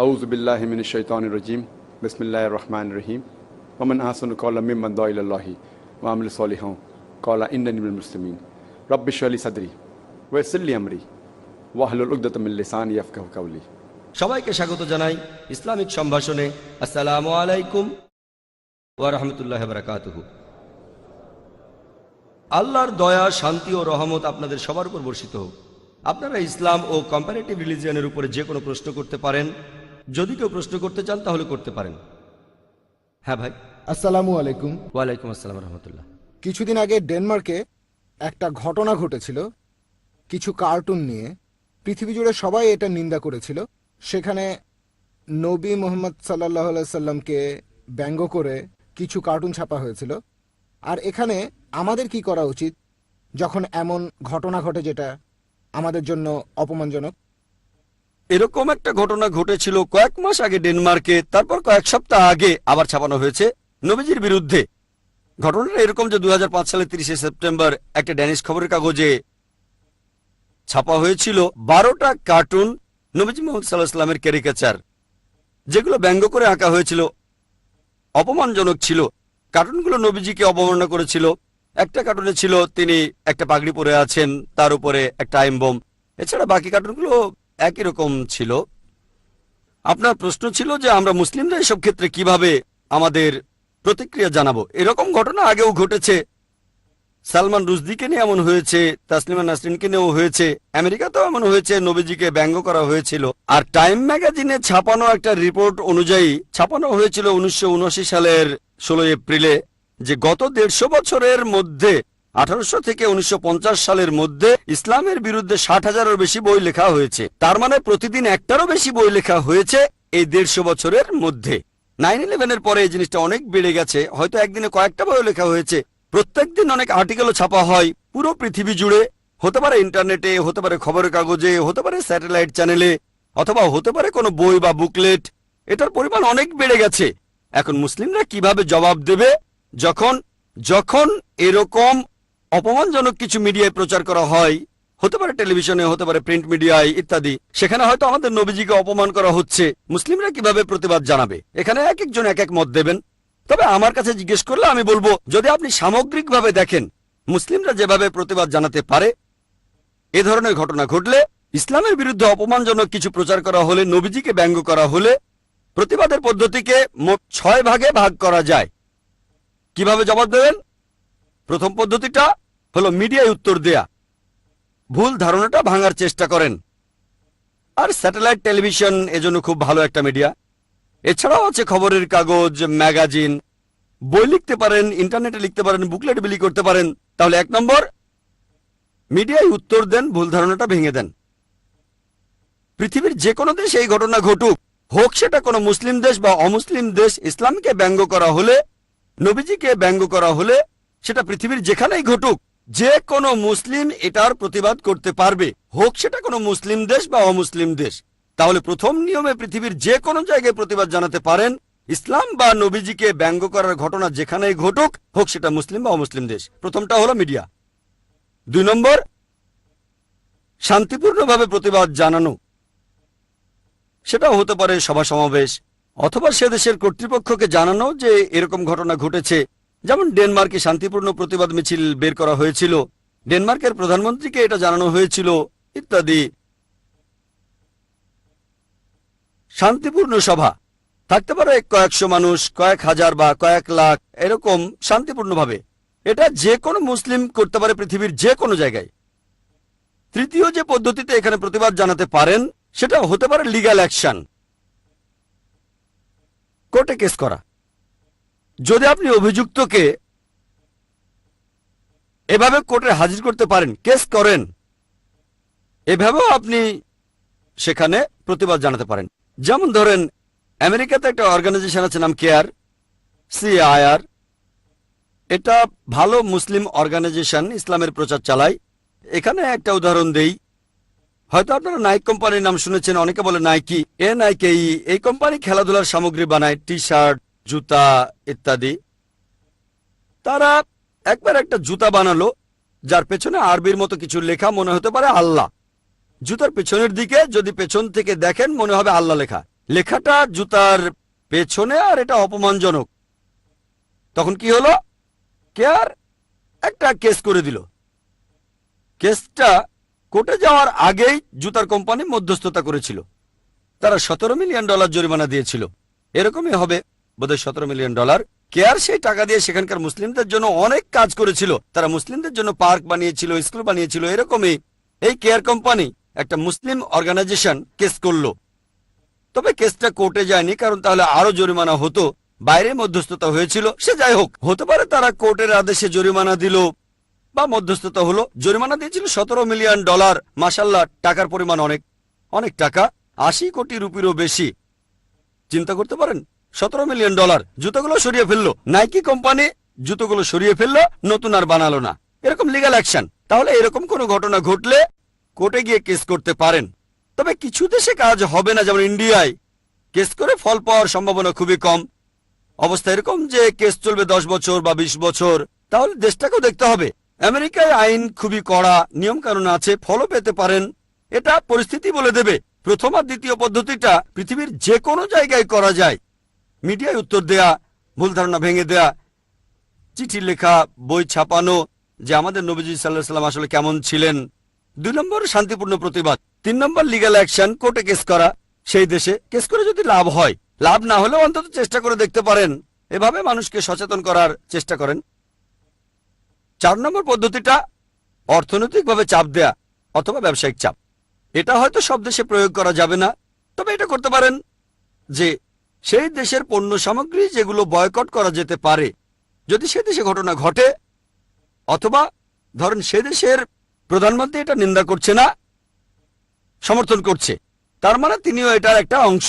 আউযু বিল্লাহি মিনাশ শাইতানির রাজীম, বিসমিল্লাহির রহমানির রহিম। ওয়া মান আহসানু ক্বাওলাম মিম্মান দাআ ইলাল্লাহি ওয়া আমিলা সলিহান ক্বালা ইন্নানী মিনাল মুসলিমিন। রাব্বি ইশরাহ লি সাদরি ওয়া ইয়াসসির লি আমরি ওয়াহলুল উকদাতাম মিন লিসানি ইয়াফকাহু কাওলি। সবাইকে স্বাগত জানাই ইসলামিক সম্ভাষণে। আসসালামু আলাইকুম ওয়া রাহমাতুল্লাহি ওয়া বারাকাতুহু। আল্লাহর দয়া, শান্তি ও রহমত আপনাদের সবার উপর বর্ষিত হোক। আপনারা ইসলাম ও কম্পারেটিভ রিলিজিয়নের উপরে যে কোনো প্রশ্ন করতে পারেন। যদি কেউ প্রশ্ন করতে চান তাহলে করতে পারেন। হ্যাঁ ভাই। আসসালামু আলাইকুম। ওয়ালাইকুম আসসালাম রহমতুল্লাহ। কিছুদিন আগে ডেনমার্কে একটা ঘটনা ঘটেছিল কিছু কার্টুন নিয়ে। পৃথিবী জুড়ে সবাই এটা নিন্দা করেছিল। সেখানে নবী মোহাম্মদ সাল্লাল্লাহু আলাইহি সাল্লামকে ব্যঙ্গ করে কিছু কার্টুন ছাপা হয়েছিল। আর এখানে আমাদের কি করা উচিত যখন এমন ঘটনা ঘটে যেটা আমাদের জন্য অপমানজনক? এরকম একটা ঘটনা ঘটেছিল কয়েক মাস আগে ডেনমার্কে, তারপর কয়েক সপ্তাহ আগে আবার ছাপানো হয়েছে নবীজির বিরুদ্ধে। ঘটনাটা এরকম যে 2005 সালের 30শে সেপ্টেম্বর একটা ড্যানিশ খবরের কাগজে ছাপা হয়েছিল 12টা কার্টুন নবীজি মুহাম্মদ সাল্লাল্লাহু আলাইহি ওয়াসাল্লামের ক্যারিকেচার, যেগুলো ব্যঙ্গ করে আঁকা হয়েছিল, অপমানজনক ছিল। কার্টুনগুলো নবীজিকে অবমাননা করেছিল। একটা কার্টুনে ছিল তিনি একটা পাগড়ি পরে আছেন, তার উপরে একটা টাইম বোম। এছাড়া বাকি কার্টুনগুলো একই রকম ছিল। আপনার প্রশ্ন ছিল যে আমরা মুসলিমরা এসব ক্ষেত্রে কিভাবে আমাদের প্রতিক্রিয়া জানাবো। এরকম ঘটনা আগেও ঘটেছে। সালমান রুশদিকে নিয়ে এমন হয়েছে, তাসলিমা নাসরিনকে নিয়েও হয়েছে, আমেরিকাতেও এমন হয়েছে, নবীজিকে ব্যঙ্গ করা হয়েছিল। আর টাইম ম্যাগাজিনে ছাপানো একটা রিপোর্ট অনুযায়ী ছাপানো হয়েছিল 1979 সালের 16 এপ্রিলে যে গত 150 বছরের মধ্যে 1800 থেকে 1950 সালের মধ্যে ইসলামের বিরুদ্ধে 60,000-এর বেশি বই লেখা হয়েছে। তার মানে প্রতিদিন একটারও বেশি বই লেখা হয়েছে এই 150 বছরের মধ্যে। 9/11-এর পরে এই জিনিসটা অনেক বেড়ে গেছে। হয়তো একদিনে কয়েকটা বই লেখা হয়েছে। প্রত্যেকদিন অনেক আর্টিকেলও ছাপা হয় পুরো পৃথিবী জুড়ে। হতে পারে ইন্টারনেটে, হতে পারে খবরের কাগজে, হতে পারে স্যাটেলাইট চ্যানেলে, অথবা হতে পারে কোনো বই বা বুকলেট। এটার পরিমাণ অনেক বেড়ে গেছে। এখন মুসলিমরা কিভাবে জবাব দেবে যখন যখন এরকম অপমানজনক কিছু মিডিয়ায় প্রচার করা হয়, হতে পারে টেলিভিশনে, হতে পারে প্রিন্ট মিডিয়ায় ইত্যাদি, সেখানে হয়তো আমাদের নবীজিকে অপমান করা হচ্ছে। মুসলিমরা কিভাবে প্রতিবাদ জানাবে? এখানে এক একজন এক এক মত দেবেন। তবে আমার কাছে জিজ্ঞেস করলে আমি বলবো, যদি আপনি সামগ্রিকভাবে দেখেন মুসলিমরা যেভাবে প্রতিবাদ জানাতে পারে, এ ধরনের ঘটনা ঘটলে, ইসলামের বিরুদ্ধে অপমানজনক কিছু প্রচার করা হলে, নবীজিকে ব্যঙ্গ করা হলে, প্রতিবাদের পদ্ধতিকে মোট 6 ভাগে ভাগ করা যায়। কিভাবে জবাব দেবেন? প্রথম পদ্ধতিটা হলো মিডিয়ায় উত্তর দেয়া, ভুল ধারণাটা ভাঙার চেষ্টা করেন। আর স্যাটেলাইট টেলিভিশন এজন্য খুব ভালো একটা মিডিয়া। এছাড়াও আছে খবরের কাগজ, ম্যাগাজিন, বই লিখতে পারেন, ইন্টারনেটে লিখতে পারেন, বুকলেট বিলি করতে পারেন। তাহলে 1 নম্বর, মিডিয়ায় উত্তর দেন, ভুল ধারণাটা ভেঙে দেন। পৃথিবীর যে কোনো দেশে এই ঘটনা ঘটুক, হোক সেটা কোনো মুসলিম দেশ বা অমুসলিম দেশ, ইসলামকে ব্যঙ্গ করা হলে, নবীজিকে ব্যঙ্গ করা হলে, সেটা পৃথিবীর যেখানেই ঘটুক, যে কোনো মুসলিম এটার প্রতিবাদ করতে পারবে, হোক সেটা কোনো মুসলিম দেশ বা অমুসলিম দেশ। তাহলে প্রথম নিয়মে পৃথিবীর যে কোনো জায়গায় প্রতিবাদ জানাতে পারেন। ইসলাম বা নবীজিকে ব্যঙ্গ করার ঘটনা যেখানেই ঘটুক, হোক সেটা মুসলিম বা অমুসলিম দেশ। প্রথমটা হলো মিডিয়া। 2 নম্বর, শান্তিপূর্ণভাবে প্রতিবাদ জানানো। সেটাও হতে পারে সভা সমাবেশ, অথবা সে দেশের কর্তৃপক্ষকে জানানো যে এরকম ঘটনা ঘটেছে। যেমন ডেনমার্কে শান্তিপূর্ণ প্রতিবাদ মিছিল বের করা হয়েছিল, ডেনমার্কের প্রধানমন্ত্রীকে এটা জানানো হয়েছিল ইত্যাদি। শান্তিপূর্ণ সভা থাকতে পারে কয়েকশো মানুষ, কয়েক হাজার বা কয়েক লাখ, এরকম শান্তিপূর্ণভাবে। এটা যে কোনো মুসলিম করতে পারে পৃথিবীর যে কোনো জায়গায়। তৃতীয় যে পদ্ধতিতে এখানে প্রতিবাদ জানাতে পারেন সেটা হতে পারে লিগ্যাল অ্যাকশন, কোর্টে কেস করা। যদি আপনি অভিযুক্তকে এভাবে কোর্টে হাজির করতে পারেন, কেস করেন, এভাবেও আপনি সেখানে প্রতিবাদ জানাতে পারেন। যেমন ধরেন আমেরিকাতে একটা অর্গানাইজেশন আছে নাম কেয়ার, CIR। এটা ভালো মুসলিম অর্গানাইজেশন, ইসলামের প্রচার চালায়। এখানে একটা উদাহরণ দেই, হয়তো আপনারা নাইক কোম্পানির নাম শুনেছেন, অনেকে বলে নাইকি, NIKE। এই কোম্পানি খেলাধুলার সামগ্রী বানায়, টি-শার্ট, জুতা ইত্যাদি। তারা একবার একটা জুতা বানালো যার পেছনে আরবির মতো কিছু লেখা, মনে হতে পারে আল্লাহ। জুতার পেছনের দিকে যদি পেছন থেকে দেখেন মনে হবে আল্লাহ লেখা, লেখাটা জুতার পেছনে, আর এটা অপমানজনক। তখন কি হলো, কেয়ার একটা কেস করে দিল। কেসটা কোর্টে যাওয়ার আগেই জুতার কোম্পানি মধ্যস্থতা করেছিল, তারা $17 মিলিয়ন জরিমানা দিয়েছিল। এরকমই হবে বোধহয় $17 মিলিয়ন। কেয়ার সেই টাকা দিয়ে সেখানকার মুসলিমদের জন্য অনেক কাজ করেছিল, তারা মুসলিমদের জন্য পার্ক বানিয়েছিল, স্কুল বানিয়েছিল। এরকমই এই কেয়ার কোম্পানি একটা মুসলিম অর্গানাইজেশন কেস করলো। তবে কেসটা কোর্টে যায়নি, কারণ তাহলে আরো জরিমানা হতো, বাইরে মধ্যস্থতা হয়েছিল। সে যাই হোক, হতে পারে তারা কোর্টের আদেশে জরিমানা দিল বা মধ্যস্থতা হলো। জরিমানা দিয়েছিল $17 মিলিয়ন। মাশাল্লাহ, টাকার পরিমাণ অনেক, অনেক টাকা, 80 কোটি রুপিরও বেশি। চিন্তা করতে পারেন, $17 মিলিয়ন। জুতোগুলো সরিয়ে ফেললো, নাইকি কোম্পানি জুতোগুলো সরিয়ে ফেললো, নতুন আর বানালো না। এরকম লিগ্যাল অ্যাকশন। তাহলে এরকম কোনো ঘটনা ঘটলে কোর্টে গিয়ে কেস করতে পারেন। তবে কিছু দেশে কাজ হবে না, যেমন ইন্ডিয়ায় কেস করে ফল পাওয়ার সম্ভাবনা খুবই কম। অবস্থা এরকম যে কেস চলবে 10 বছর বা 20 বছর, তাহলে দেশটাকেও দেখতে হবে। আমেরিকায় আইন খুবই কড়া, নিয়ম কানুন আছে, ফলও পেতে পারেন। এটা পরিস্থিতি বলে দেবে। প্রথম আর দ্বিতীয় পদ্ধতিটা পৃথিবীর যে কোনো জায়গায় করা যায়। মিডিয়ায় উত্তর দেয়া, ভুল ধারণা ভেঙে দেয়া, চিঠি লেখা, বই ছাপানো যে আমাদের নবীজি সাল্লাল্লাহু আলাইহি ওয়াসাল্লাম আসলে কেমন ছিলেন। 2 নম্বর শান্তিপূর্ণ প্রতিবাদ। 3 নম্বর লিগ্যাল অ্যাকশন, কোর্টে কেস করা। সেই দেশে কেস করে যদি লাভ হয়, লাভ না হলেও অন্তত চেষ্টা করে দেখতে পারেন। এভাবে মানুষকে সচেতন করার চেষ্টা করেন। 4 নম্বর পদ্ধতিটা অর্থনৈতিকভাবে চাপ দেয়া অথবা ব্যবসায়িক চাপ। এটা হয়তো সব দেশে প্রয়োগ করা যাবে না, তবে এটা করতে পারেন যে সেই দেশের পণ্য সামগ্রী যেগুলো বয়কট করা যেতে পারে, যদি সে দেশে ঘটনা ঘটে, অথবা ধরেন সে দেশের প্রধানমন্ত্রী এটা নিন্দা করছে না, সমর্থন করছে, তার মানে তিনিও এটার একটা অংশ,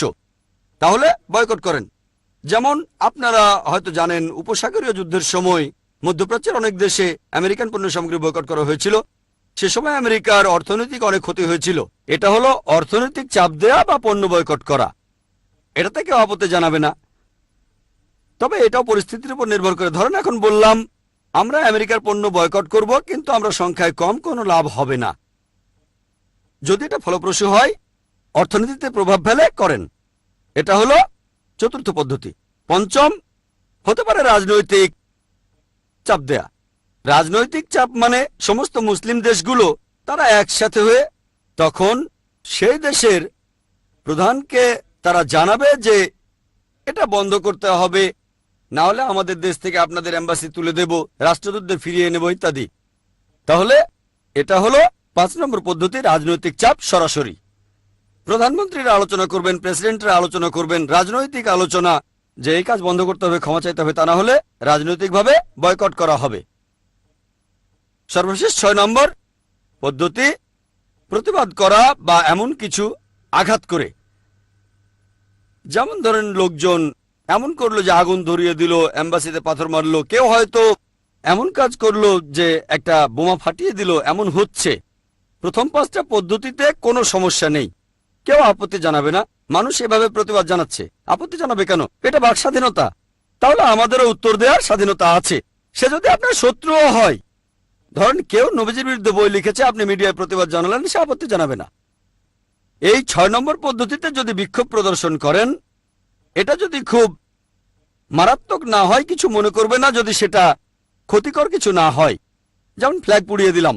তাহলে বয়কট করেন। যেমন আপনারা হয়তো জানেন, উপসাগরীয় যুদ্ধের সময় মধ্যপ্রাচ্যের অনেক দেশে আমেরিকান পণ্য সামগ্রী বয়কট করা হয়েছিল। সে সময় আমেরিকার অর্থনৈতিক অনেক ক্ষতি হয়েছিল। এটা হলো অর্থনৈতিক চাপ দেয়া বা পণ্য বয়কট করা। এটাতে কেউ আপত্তি জানাবে না, তবে এটাও পরিস্থিতির উপর নির্ভর করে। ধরেন এখন বললাম আমরা আমেরিকার পণ্য বয়কট করব, কিন্তু আমরা সংখ্যায় কম, কোনো লাভ হবে না। যদি এটা ফলপ্রসূ হয়, অর্থনীতিতে প্রভাব ফেলে, করেন। এটা হলো 4র্থ পদ্ধতি। 5ম হতে পারে রাজনৈতিক চাপ দেয়া। রাজনৈতিক চাপ মানে সমস্ত মুসলিম দেশগুলো তারা একসাথে হয়ে তখন সেই দেশের প্রধানকে তারা জানাবে যে এটা বন্ধ করতে হবে, না হলে আমাদের দেশ থেকে আপনাদের এম্বাসি তুলে দেব, রাষ্ট্রদূতদের ফিরিয়ে নেব ইত্যাদি। তাহলে এটা হলো 5 নম্বর পদ্ধতি, রাজনৈতিক চাপ সরাসরি। প্রধানমন্ত্রীরা আলোচনা করবেন, প্রেসিডেন্টরা আলোচনা করবেন, রাজনৈতিক আলোচনা যে এই কাজ বন্ধ করতে হবে, ক্ষমা চাইতে হবে, তা না হলে রাজনৈতিকভাবে বয়কট করা হবে। সর্বশেষ 6 নম্বর পদ্ধতি, প্রতিবাদ করা বা এমন কিছু আঘাত করে। যেমন ধরেন লোকজন এমন করলো যে আগুন ধরিয়ে দিল, এম্বাসিতে পাথর মারলো, কেউ হয়তো এমন কাজ করলো যে একটা বোমা ফাটিয়ে দিল, এমন হচ্ছে। প্রথম 5টা পদ্ধতিতে কোনো সমস্যা নেই, কেউ আপত্তি জানাবে না। মানুষ এভাবে প্রতিবাদ জানাচ্ছে, আপত্তি জানাবে কেন? এটা বাক স্বাধীনতা। তাহলে আমাদেরও উত্তর দেওয়ার স্বাধীনতা আছে। সে যদি আপনার শত্রুও হয়, ধরেন কেউ নবীজির বিরুদ্ধে বই লিখেছে, আপনি মিডিয়ায় প্রতিবাদ জানালেন, সে আপত্তি জানাবে না। এই 6 নম্বর পদ্ধতিতে যদি বিক্ষোভ প্রদর্শন করেন, এটা যদি খুব মারাত্মক না হয় কিছু মনে করবে না, যদি সেটা ক্ষতিকর কিছু না হয়। যেমন ফ্ল্যাগ পুড়িয়ে দিলাম,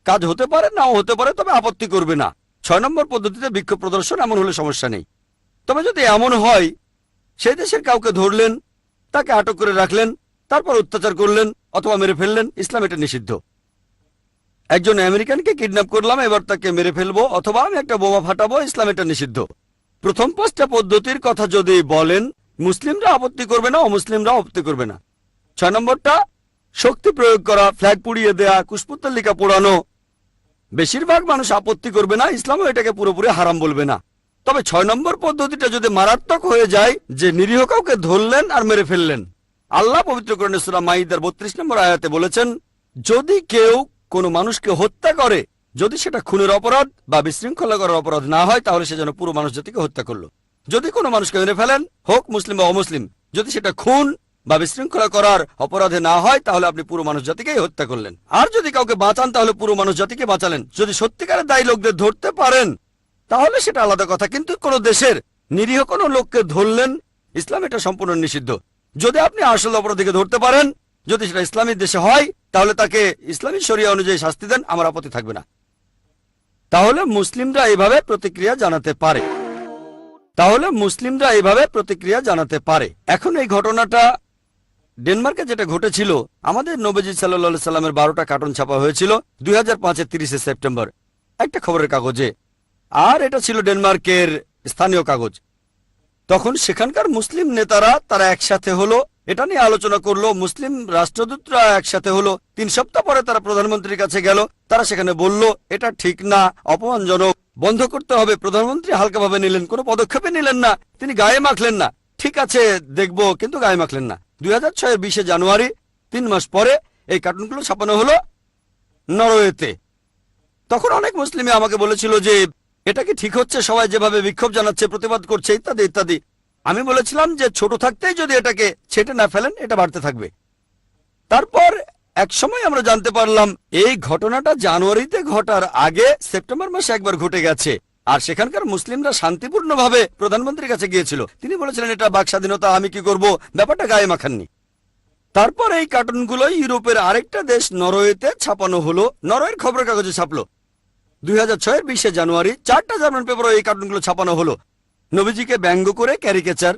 কাজ হতে পারে নাও হতে পারে, তবে আপত্তি করবে না। 6 নম্বর পদ্ধতিতে বিক্ষোভ প্রদর্শন, এমন হলে সমস্যা নেই। তবে যদি এমন হয় সেই দেশের কাউকে ধরলেন, তাকে আটক করে রাখলেন, তারপর অত্যাচার করলেন অথবা মেরে ফেললেন, ইসলাম এটা নিষিদ্ধ। একজন আমেরিকানকে কিডন্যাপ করলাম, এবার তাকে মেরে ফেলবো অথবা আমি একটা বোমা ফাটাবো, ইসলাম এটা নিষিদ্ধ। প্রথম 5টা পদ্ধতির কথা যদি বলেন, মুসলিমরা আপত্তি করবে না, অমুসলিমরা আপত্তি করবে না। 6 নম্বরটা শক্তি প্রয়োগ করা, ফ্ল্যাগ পুড়িয়ে দেয়া, কুশপুত্তলিকা পোড়ানো, বেশিরভাগ মানুষ আপত্তি করবে না, ইসলামও এটাকে পুরোপুরি হারাম বলবে না। তবে 6 নম্বর পদ্ধতিটা যদি মারাত্মক হয়ে যায়, যে নিরীহ কাউকে ধরলেন আর মেরে ফেললেন, আল্লাহ পবিত্র কোরআনে সূরা মাইদার 32 নম্বর আয়াতে বলেছেন, যদি কেউ কোনো মানুষকে হত্যা করে, যদি সেটা খুনের অপরাধ বা বিশৃঙ্খলা করার অপরাধ না হয়, তাহলে সে যেন পুরো মানুষ জাতিকে হত্যা করলো। যদি কোনো মানুষকে মেরে ফেলেন, হোক মুসলিম বা অমুসলিম, যদি সেটা খুন বা বিশৃঙ্খলা করার অপরাধে না হয়, তাহলে আপনি পুরো মানুষ জাতিকেই হত্যা করলেন। আর যদি কাউকে বাঁচান, তাহলে পুরো মানুষ জাতিকে বাঁচালেন। যদি সত্যিকারের দায়ী লোকদের ধরতে পারেন, তাহলে সেটা আলাদা কথা। কিন্তু কোনো দেশের নিরীহ কোনো লোককে ধরলেন, ইসলাম এটা সম্পূর্ণ নিষিদ্ধ। যদি আপনি আসল অপরাধীকে ধরতে পারেন, যদি সেটা ইসলামী দেশে হয়, তাহলে তাকে ইসলামী শরিয়া অনুযায়ী শাস্তি দেন, আমার আপত্তি থাকবে না। তাহলে মুসলিমরা এইভাবে প্রতিক্রিয়া জানাতে পারে। এখন এই ঘটনাটা ডেনমার্কে যেটা ঘটেছিল, আমাদের নবীজি সাল্লাল্লাহু সাল্লামের 12টা কার্টুন ছাপা হয়েছিল 2005-এর 30শে সেপ্টেম্বর একটা খবরের কাগজে, আর এটা ছিল ডেনমার্কের স্থানীয় কাগজ। তখন সেখানকার মুসলিম নেতারা তারা একসাথে হলো, এটা নিয়ে আলোচনা করলো। মুসলিম রাষ্ট্রদূতরা একসাথে হলো। 3 সপ্তাহ পরে তারা প্রধানমন্ত্রীর কাছে গেল। তারা সেখানে বলল, এটা ঠিক না, অপমানজনক, বন্ধ করতে হবে। প্রধানমন্ত্রী হালকাভাবে নিলেন, কোনো পদক্ষেপে নিলেন না, তিনি গায়ে মাখলেন না। ঠিক আছে দেখব, কিন্তু গায়ে মাখলেন না। 2006-এর 20শে জানুয়ারি, 3 মাস পরে এই কার্টুনগুলো ছাপানো হলো নরওয়েতে। তখন অনেক মুসলিমে আমাকে বলেছিল যে এটা কি ঠিক হচ্ছে, সবাই যেভাবে বিক্ষোভ জানাচ্ছে, প্রতিবাদ করছে, ইত্যাদি ইত্যাদি। আমি বলেছিলাম যে ছোট থাকতেই যদি এটাকে ছেটে না ফেলেন, এটা বাড়তে থাকবে। তারপর এক সময় আমরা জানতে পারলাম এই ঘটনাটা জানুয়ারিতে ঘটার আগে সেপ্টেম্বর মাসে একবার ঘটে গেছে, আর সেখানকার মুসলিমরা শান্তিপূর্ণভাবে প্রধানমন্ত্রীর কাছে গিয়েছিল। তিনি বলেছিলেন এটা বাক স্বাধীনতা, আমি কি করব, ব্যাপারটা গায়ে মাখাননি। তারপর এই কার্টুনগুলো ইউরোপের আরেকটা দেশ নরওয়েতে ছাপানো হলো, নরওয়ের খবরের কাগজে ছাপলো। 2006-এর 20শে জানুয়ারি 4টা জার্মান পেপারে এই কার্টুনগুলো ছাপানো হলো। নবীজিকে ব্যঙ্গ করে ক্যারিকেচার,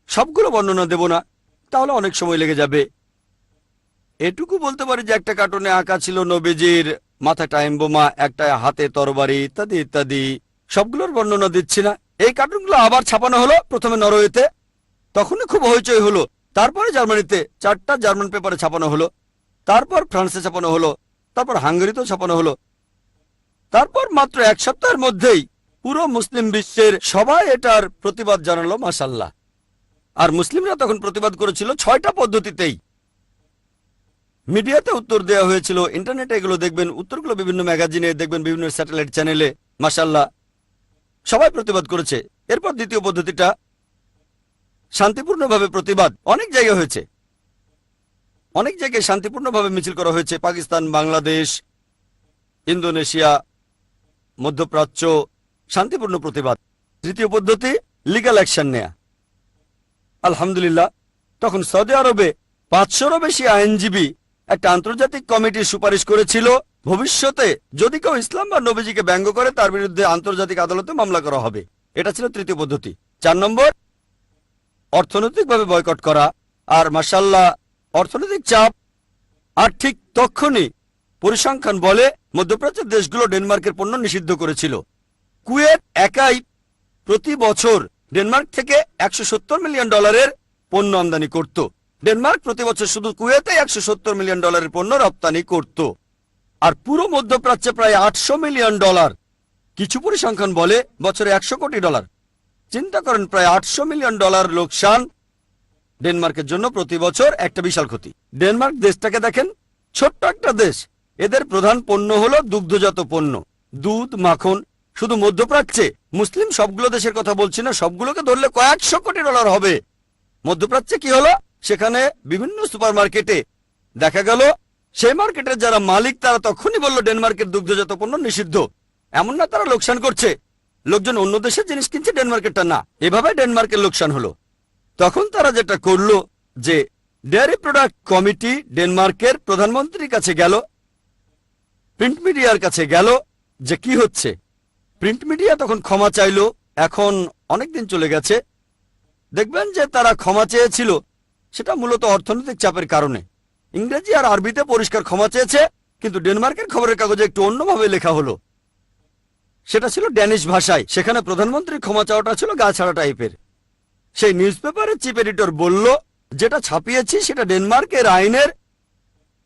সবগুলো বর্ণনা দেব না, তাহলে অনেক সময় লেগে যাবে। এটুকু বলতে পারি যে একটা কার্টুনে আঁকা ছিল নবীজির মাথায় টাইম বোমা, একটা হাতে তরবারি, ইত্যাদি ইত্যাদি। সবগুলোর বর্ণনা দিচ্ছি না। এই কার্টুনগুলো আবার ছাপানো হলো, প্রথমে নরওয়েতে, তখনই খুব হইচই হলো। তারপরে জার্মানিতে 4টা জার্মান পেপারে ছাপানো হলো, তারপর ফ্রান্সে ছাপানো হলো, তারপর হাঙ্গেরিতেও ছাপানো হলো। তারপর মাত্র 1 সপ্তাহের মধ্যেই পুরো মুসলিম বিশ্বের সবাই এটার প্রতিবাদ জানালো, মাশাআল্লাহ। আর মুসলিমরা তখন প্রতিবাদ করেছিল 6টা পদ্ধতিতেই। মিডিয়াতে উত্তর দেওয়া হয়েছিল, ইন্টারনেটে এগুলো দেখবেন, উত্তরগুলো বিভিন্ন ম্যাগাজিনে দেখবেন, বিভিন্ন স্যাটেলাইট চ্যানেলে, মাশাআল্লাহ সবাই প্রতিবাদ করেছে। এরপর দ্বিতীয় পদ্ধতিটা শান্তিপূর্ণভাবে প্রতিবাদ, অনেক জায়গায় হয়েছে, অনেক জায়গায় শান্তিপূর্ণভাবে মিছিল করা হয়েছে, পাকিস্তান, বাংলাদেশ, ইন্দোনেশিয়া, মধ্যপ্রাচ্য, শান্তিপূর্ণ প্রতিবাদ। তৃতীয় পদ্ধতি লিগ্যাল অ্যাকশন নেয়া। আলহামদুলিল্লাহ তখন সৌদি আরবে 500-রও বেশি আইনজীবী একটা আন্তর্জাতিক কমিটির সুপারিশ করেছিল, ভবিষ্যতে যদি কেউ ইসলাম বা নবীজিকে ব্যঙ্গ করে তার বিরুদ্ধে আন্তর্জাতিক আদালতে মামলা করা হবে। এটা ছিল তৃতীয় পদ্ধতি। 4 নম্বর অর্থনৈতিকভাবে বয়কট করা। আর মাশাআল্লাহ অর্থনৈতিক চাপ, আর ঠিক তখনই পরিসংখ্যান বলে মধ্যপ্রাচ্যের দেশগুলো ডেনমার্কের পণ্য নিষিদ্ধ করেছিল। কুয়েত একাই প্রতি বছর ডেনমার্ক থেকে $170 মিলিয়ন পণ্য আমদানি করত। ডেনমার্ক প্রতি বছর শুধু কুয়েতে $170 মিলিয়ন পণ্য রপ্তানি করত। আর পুরো মধ্যপ্রাচ্যে প্রায় $800 মিলিয়ন। কিছু পরিসংখ্যান বলে বছরে $100 কোটি। চিন্তা করেন, প্রায় $800 মিলিয়ন লোকসান ডেনমার্কের জন্য প্রতি বছর, একটা বিশাল ক্ষতি। ডেনমার্ক দেশটাকে দেখেন, ছোট্ট একটা দেশ, এদের প্রধান পণ্য হলো দুগ্ধজাত পণ্য, দুধ, মাখন। শুধু মধ্যপ্রাচ্যে, মুসলিম সবগুলো দেশের কথা বলছি না, সবগুলোকে ধরলে কয়েকশো কোটি ডলার হবে। মধ্যপ্রাচ্যে কি হলো, সেখানে বিভিন্ন সুপারমার্কেটে দেখা গেল সেই মার্কেটের যারা মালিক তারা তখনই বলল ডেনমার্কের দুগ্ধজাত পণ্য নিষিদ্ধ। এমন না তারা লোকসান করছে, লোকজন অন্য দেশের জিনিস কিনছে, ডেনমার্কেরটা না। এভাবে ডেনমার্কের লোকসান হলো। তখন তারা যেটা করলো যে ডেয়ারি প্রোডাক্ট কমিটি ডেনমার্কের প্রধানমন্ত্রীর কাছে গেল, প্রিন্ট মিডিয়ার কাছে গেল যে কি হচ্ছে। প্রিন্ট মিডিয়া তখন ক্ষমা চাইল। এখন অনেকদিন চলে গেছে, দেখবেন যে তারা ক্ষমা চেয়েছিল সেটা মূলত অর্থনৈতিক চাপের কারণে। ইংরেজি আর আরবিতে পরিষ্কার ক্ষমা চেয়েছে, কিন্তু ডেনমার্কের খবরের কাগজে একটু অন্যভাবে লেখা হলো। সেটা ছিল ড্যানিশ ভাষায়। সেখানে প্রধানমন্ত্রীর ক্ষমা চাওয়াটা ছিল গা ছাড়া টাইপের। সেই নিউজ পেপারের চিফ এডিটর বলল, যেটা ছাপিয়েছি সেটা ডেনমার্কের আইনের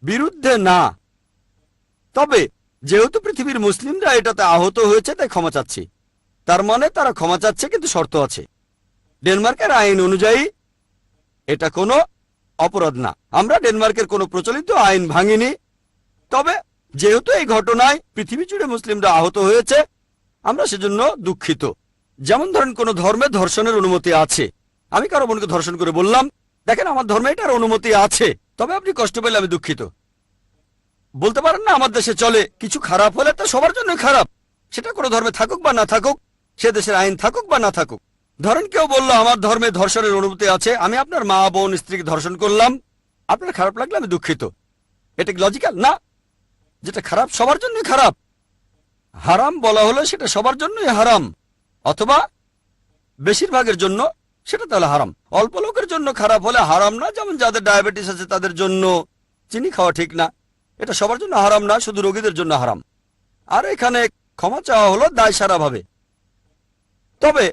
বিরুদ্ধে না, তবে যেহেতু পৃথিবীর মুসলিমরা এটাতে আহত হয়েছে তাই ক্ষমা চাচ্ছি। তার মানে তারা ক্ষমা চাচ্ছে, কিন্তু শর্ত আছে। ডেনমার্কের আইন অনুযায়ী এটা কোনো অপরাধ না। আমরা ডেনমার্কের কোনো প্রচলিত আইন ভাঙিনি, তবে যেহেতু এই ঘটনায় পৃথিবী জুড়ে মুসলিমরা আহত হয়েছে আমরা সেজন্য দুঃখিত। যেমন ধরেন কোন ধর্মে ধর্ষণের অনুমতি আছে, আমি কারো বোনকে ধর্ষণ করে বললাম, দেখেন আমার ধর্মে এটার অনুমতি আছে, তবে আপনি কষ্ট পেলে আমি দুঃখিত। বলতে পারেন না আমার দেশে চলে, কিছু খারাপ হলে তা সবার জন্য খারাপ, সেটা কোনো ধর্মে থাকুক বা না থাকুক, সে দেশের আইন থাকুক বা না থাকুক। ধরেন কেউ বললো আমার ধর্মে ধর্ষণের অনুমতি আছে, আমি আপনার মা বোন স্ত্রীকে ধর্ষণ করলাম, আপনার খারাপ লাগলে আমি দুঃখিত। এটা কি লজিক্যাল? না। যেটা খারাপ সবার জন্যই খারাপ। হারাম বলা হলো সেটা সবার জন্যই হারাম, অথবা বেশিরভাগের জন্য সেটা তাহলে হারাম। অল্প লোকের জন্য খারাপ হলে হারাম না, যেমন যাদের ডায়াবেটিস আছে তাদের জন্য চিনি খাওয়া ঠিক না, এটা সবার জন্য হারাম না, শুধু রোগীদের জন্য হারাম। আর এখানে ক্ষমা চাওয়া হলো দায় সারাভাবে। তবে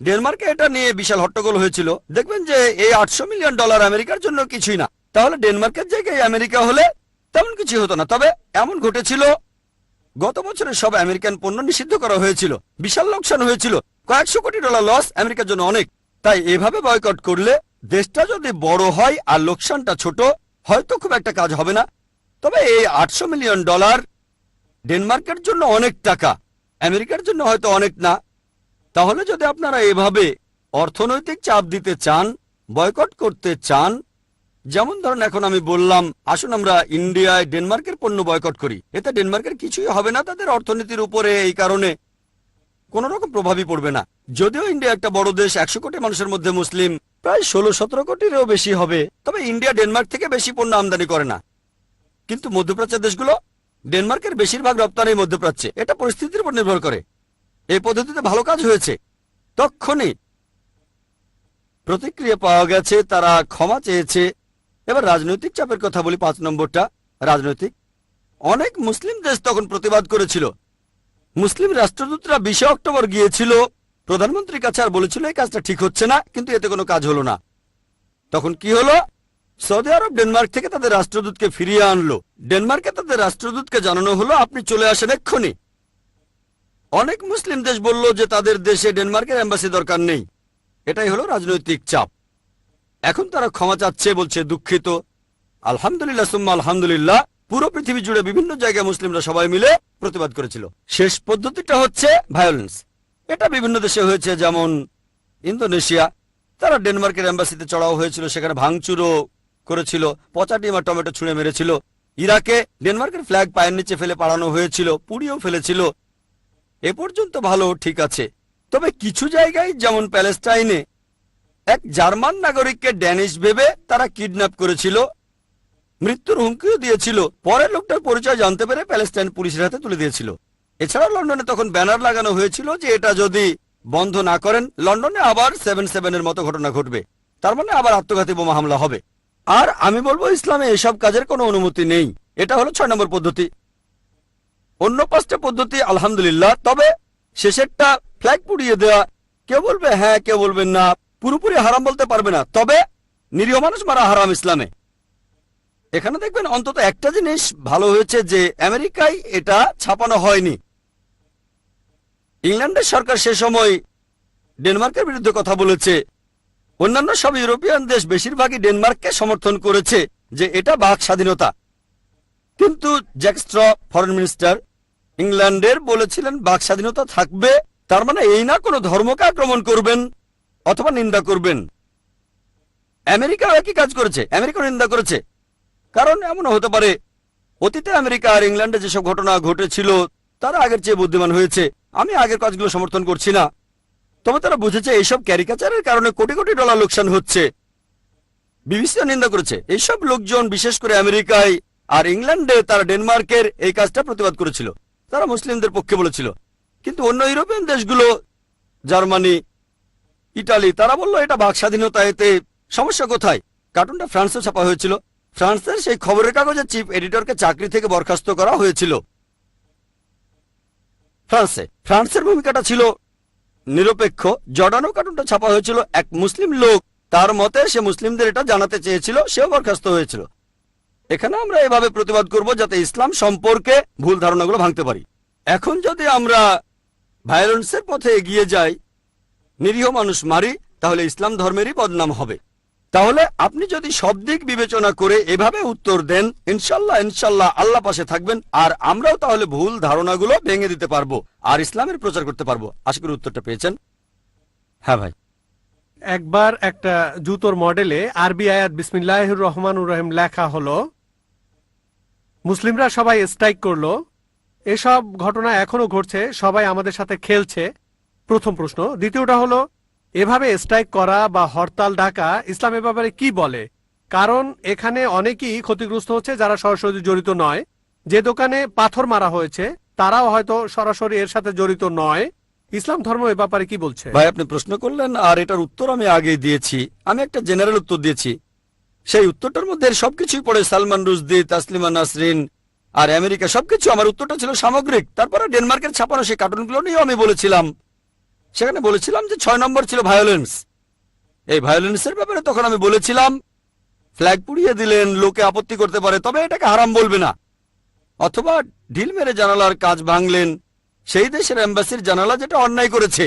ডেনমার্কে এটা নিয়ে বিশাল হট্টগোল হয়েছিল। দেখবেন যে এই $800 মিলিয়ন আমেরিকার জন্য কিছুই না, তাহলে ডেনমার্কের জায়গায় আমেরিকা হলে তেমন কিছু হতো না। তবে এমন ঘটেছিল, গত বছরে সব আমেরিকান পণ্য নিষিদ্ধ করা হয়েছিল, বিশাল লোকসান হয়েছিল, কয়েকশো কোটি ডলার লস আমেরিকার জন্য অনেক। তাই এভাবে বয়কট করলে দেশটা যদি বড় হয় আর লোকসানটা ছোট, হয়তো খুব একটা কাজ হবে না। তবে এই $800 মিলিয়ন ডেনমার্কের জন্য অনেক টাকা, আমেরিকার জন্য হয়তো অনেক না। তাহলে যদি আপনারা এভাবে অর্থনৈতিক চাপ দিতে চান, বয়কট করতে চান, যেমন ধরুন এখন আমি বললাম আসুন আমরা ইন্ডিয়ায় ডেনমার্কের পণ্য বয়কট করি, এতে ডেনমার্কের কিছুই হবে না, তাদের অর্থনীতির উপরে এই কারণে কোন রকম প্রভাবই পড়বে না। যদিও ইন্ডিয়া একটা বড় দেশ, 100 কোটি মানুষের মধ্যে মুসলিম প্রায় 16-17 কোটিরও বেশি হবে, তবে ইন্ডিয়া ডেনমার্ক থেকে বেশি পণ্য আমদানি করে না। কিন্তু মধ্যপ্রাচ্যের দেশগুলো ডেনমার্কের বেশিরভাগ রপ্তানি মধ্যপ্রাচ্যে, এটা পরিস্থিতির উপর নির্ভর করে। এই পদ্ধতিতে ভালো কাজ হয়েছে, তক্ষণই প্রতিক্রিয়া পাওয়া গেছে, তারা ক্ষমা চেয়েছে। এবার রাজনৈতিক চাপের কথা বলি, 5 নম্বরটা রাজনৈতিক। অনেক মুসলিম দেশ তখন প্রতিবাদ করেছিল। মুসলিম রাষ্ট্রদূতরা 20 অক্টোবর গিয়েছিল প্রধানমন্ত্রীর কাছে আর বলেছিল এই কাজটা ঠিক হচ্ছে না, কিন্তু এতে কোনো কাজ হলো না। তখন কি হলো, সৌদি আরব ডেনমার্ক থেকে তাদের রাষ্ট্রদূতকে ফিরিয়ে আনলো। ডেনমার্কে তাদের রাষ্ট্রদূতকে জানানো হলো আপনি চলে আসেন এক্ষুনি। অনেক মুসলিম দেশ বলল যে তাদের দেশে ডেনমার্কের এম্বাসি দরকার নেই। এটাই হলো রাজনৈতিক চাপ। এখন তারা ক্ষমা চাচ্ছে, বলছে দুঃখিত। আলহামদুলিল্লাহ সুম্মা আলহামদুলিল্লাহ, পুরো পৃথিবী জুড়ে বিভিন্ন জায়গায় মুসলিমরা সবাই মিলে প্রতিবাদ করেছিল। শেষ পদ্ধতিটা হচ্ছে ভায়োলেন্স। এটা বিভিন্ন দেশে হয়েছে, যেমন ইন্দোনেশিয়া, তারা ডেনমার্কের এম্বাসিতে চড়াও হয়েছিল, সেখানে ভাঙচুরও করেছিল, পচা ডিম আর টমেটো ছুঁড়ে মেরেছিল। ইরাকে ডেনমার্কের ফ্ল্যাগ পায়ের নিচে ফেলে পাড়ানো হয়েছিল, পুড়িয়েও ফেলেছিল। এ পর্যন্ত ভালো, ঠিক আছে। তবে কিছু জায়গায় যেমন প্যালেস্টাইনে এক জার্মান নাগরিককে ড্যানিশ ভেবে তারা কিডন্যাপ করেছিল, মৃত্যুর হুমকিও দিয়েছিল। পরে লোকটার পরিচয় জানতে পেরে প্যালেস্টাইন পুলিশের হাতে তুলে দিয়েছিল। এছাড়াও লন্ডনে তখন ব্যানার লাগানো হয়েছিল যে এটা যদি বন্ধ না করেন লন্ডনে আবার 7/7 মতো ঘটনা ঘটবে, তার মানে আবার আত্মঘাতী বোমা হামলা হবে। আর আমি বলবো ইসলামে এসব কাজের কোনো অনুমতি নেই। এটা হলো 6 নম্বর পদ্ধতি। অন্য 5টা পদ্ধতি আলহামদুলিল্লাহ, তবে শেষেরটা ফ্ল্যাগ পুড়িয়ে দেওয়া, কেউ বলবে হ্যাঁ, কেউ বলবেন না, পুরোপুরি হারাম বলতে পারবে না, তবে নিরীহ মানুষ মারা হারাম ইসলামে। এখানে দেখবেন অন্তত একটা জিনিস ভালো হয়েছে যে আমেরিকায় এটা ছাপানো হয়নি। ইংল্যান্ডের সরকার সে সময় ডেনমার্কের বিরুদ্ধে কথা বলেছে, অন্যান্য সব ইউরোপিয়ান দেশ বেশিরভাগই ডেনমার্ককে সমর্থন করেছে যে এটা বাক স্বাধীনতা। কিন্তু জ্যাক স্ট্র ফরেন মিনিস্টার ইংল্যান্ডের বলেছিলেন বাক স্বাধীনতা থাকবে, তার মানে এই না কোনো ধর্মকে আক্রমণ করবেন অথবা নিন্দা করবেন। আমেরিকাও একই কাজ করেছে, আমেরিকা নিন্দা করেছে। কারণ এমনও হতে পারে অতীতে আমেরিকা আর ইংল্যান্ডে যেসব ঘটনা ঘটেছিল তারা আগের চেয়ে বুদ্ধিমান হয়েছে, আমি আগের কাজগুলো সমর্থন করছি না, তবে তারা বুঝেছে এইসব ক্যারিকাচারের কারণে কোটি কোটি ডলার লোকসান হচ্ছে। বিবিসিও নিন্দা করেছে। এইসব লোকজন বিশেষ করে আমেরিকায় আর ইংল্যান্ডে, তারা ডেনমার্কের এই কাজটা প্রতিবাদ করেছিল, তারা মুসলিমদের পক্ষে বলেছিল। কিন্তু অন্য ইউরোপিয়ান দেশগুলো, জার্মানি, ইটালি, তারা বলল এটা বাক স্বাধীনতা, এতে সমস্যা কোথায়? কার্টুনটা ফ্রান্সে ছাপা হয়েছিল, ফ্রান্সের সেই খবরের কাগজের চিফ এডিটরকে চাকরি থেকে বরখাস্ত করা হয়েছিল ফ্রান্সের ভূমিকাটা ছিল নিরপেক্ষ। জর্ডানও কার্টুনটা ছাপা হয়েছিল, এক মুসলিম লোক, তার মতে সে মুসলিমদের এটা জানাতে চেয়েছিল, সেও বরখাস্ত হয়েছিল। এখানে আমরা এভাবে প্রতিবাদ করব যাতে ইসলাম সম্পর্কে ভুল ধারণাগুলো ভাঙতে পারি। এখন যদি আমরা ভায়োলেন্সের পথে এগিয়ে যাই, নিরীহ মানুষ মারি, তাহলে ইসলাম ধর্মেরই বদনাম হবে। তাহলে আপনি যদি সব দিক বিবেচনা করে এভাবে উত্তর দেন, ইনশাল্লাহ ইনশাল্লাহ আল্লাহ পাশে থাকবেন, আর আমরাও তাহলে ভুল ধারণাগুলো ভেঙে দিতে পারবো আর ইসলামের প্রচার করতে পারবো। আশা করি উত্তরটা পেয়েছেন। হ্যাঁ ভাই। একবার একটা জুতোর মডেলে আরবি আয়াত বিসমিল্লাহির রহমানুর রহিম লেখা হলো, মুসলিমরা সবাই স্ট্রাইক করলো, এসব ঘটনা এখনো ঘটছে, সবাই আমাদের সাথে খেলছে। প্রথম প্রশ্ন। দ্বিতীয়টা হলো, এভাবে স্ট্রাইক করা বা হরতাল ডাকা ইসলামের ব্যাপারে কি বলে? কারণ এখানে অনেকেই ক্ষতিগ্রস্ত হচ্ছে যারা সরাসরি জড়িত নয়। যে দোকানে পাথর মারা হয়েছে তারাও হয়তো সরাসরি এর সাথে জড়িত নয়। ইসলাম ধর্ম এ ব্যাপারে কি বলছে? ভাই, আপনি প্রশ্ন করলেন আর এটার উত্তর আমি আগেই দিয়েছি। আমি একটা জেনারেল উত্তর দিয়েছি, সেই উত্তরটার মধ্যে সবকিছুই পড়ে, সালমান রুশদি, তাসলিমা নাসরিন আর আমেরিকা, সবকিছু। আমার উত্তরটা ছিল সামগ্রিক। তারপরে ডেনমার্কের ছাপানো সেই কার্টুনগুলো নিয়েও আমি বলেছিলাম। সেখানে বলেছিলাম যে 6 নম্বর ছিল ভায়োলেন্স। এই ভায়োলেন্সের ব্যাপারে তখন আমি বলেছিলাম, ফ্ল্যাগ পুড়িয়ে দিলেন, লোকে আপত্তি করতে পারে, তবে এটাকে হারাম বলবে না। অথবা ঢিল মেরে জানালার কাজ ভাঙলেন, সেই দেশের এম্বাসির জানালা, যেটা অন্যায় করেছে,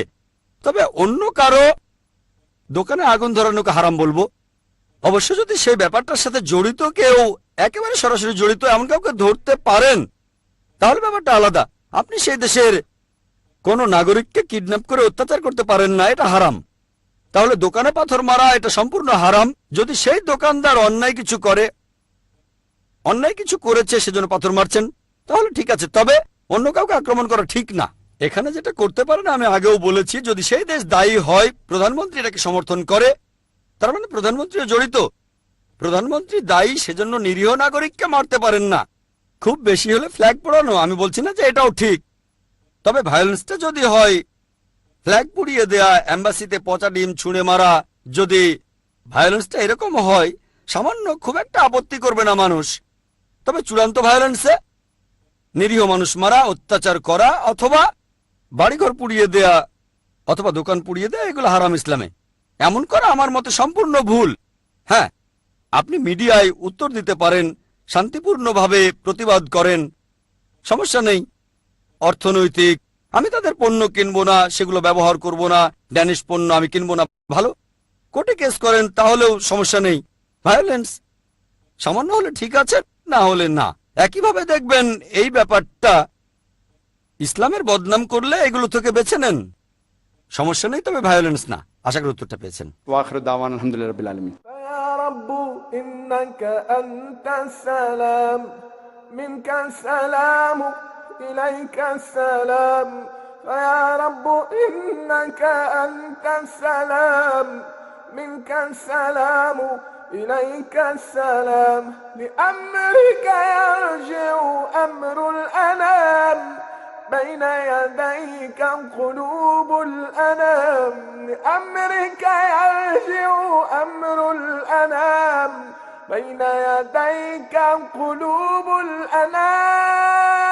তবে অন্য কারো দোকানে আগুন ধরানোকে হারাম বলবো। অবশ্য যদি সেই ব্যাপারটার সাথে জড়িত কেউ, একেবারে সরাসরি জড়িত এমন কাউকে ধরতে পারেন, তাহলে ব্যাপারটা আলাদা। আপনি সেই দেশের কোন নাগরিককে কিডন্যাপ করে অত্যাচার করতে পারেন না, এটা হারাম। তাহলে দোকানে পাথর মারা এটা সম্পূর্ণ হারাম। যদি সেই দোকানদার অন্যায় কিছু করেছে সেজন্য পাথর মারছেন, তাহলে ঠিক আছে, তবে অন্য কাউকে আক্রমণ করা ঠিক না। এখানে যেটা করতে পারেন, আমি আগেও বলেছি, যদি সেই দেশ দায়ী হয়, প্রধানমন্ত্রী এটাকে সমর্থন করে, তার মানে প্রধানমন্ত্রীও জড়িত। প্রধানমন্ত্রী দায়ী, সেজন্য নিরীহ নাগরিককে মারতে পারেন না। খুব বেশি হলে ফ্ল্যাগ পোড়ানো, আমি বলছি না যে এটাও ঠিক, তবে ভায়োলেন্সটা যদি হয় ফ্ল্যাগ পুড়িয়ে দেয়া, এম্বাসিতে পচা ডিম ছুঁড়ে মারা, যদি ভায়োলেন্সটা এরকম হয়, সামান্য খুব একটা আপত্তি করবে না মানুষ। তবে চূড়ান্ত ভায়োলেন্সে নিরীহ মানুষ মারা, অত্যাচার করা, অথবা বাড়িঘর পুড়িয়ে দেয়া, অথবা দোকান পুড়িয়ে দেয়া, এগুলো হারাম ইসলামে। এমন করা আমার মতে সম্পূর্ণ ভুল। হ্যাঁ, আপনি মিডিয়ায় উত্তর দিতে পারেন, শান্তিপূর্ণভাবে প্রতিবাদ করেন, সমস্যা নেই। অর্থনৈতিক, আমি তাদের পণ্য কিনবো না, সেগুলো ব্যবহার করব না, ড্যানিশ পণ্য আমি কিনবো না, ভালো। কোর্টে কেস করেন, তাহলেও সমস্যা নেই। ভায়োলেন্স সামান্য হলে ঠিক আছে, না হলে না। একইভাবে দেখবেন এই ব্যাপারটা ইসলামের বদনাম করলে এগুলো থেকে বেছে নেন, সমস্যা নেই, তবে ভায়োলেন্স না। আশা করি উত্তরটা পেয়েছেন। ওয়াখির দাওয়ান আলহামদুলিল্লাহ রাব্বিল আলামিন। يا رب إنك أنت السلام منك السلام إليك السلام فيا رب إنك أنت السلام منك السلام إليك السلام لأمرك يرجع أمر الأنام بين يديك قلوب الأنام لأمرك يرجع أمر الأنام بين يديك قلوب الأنام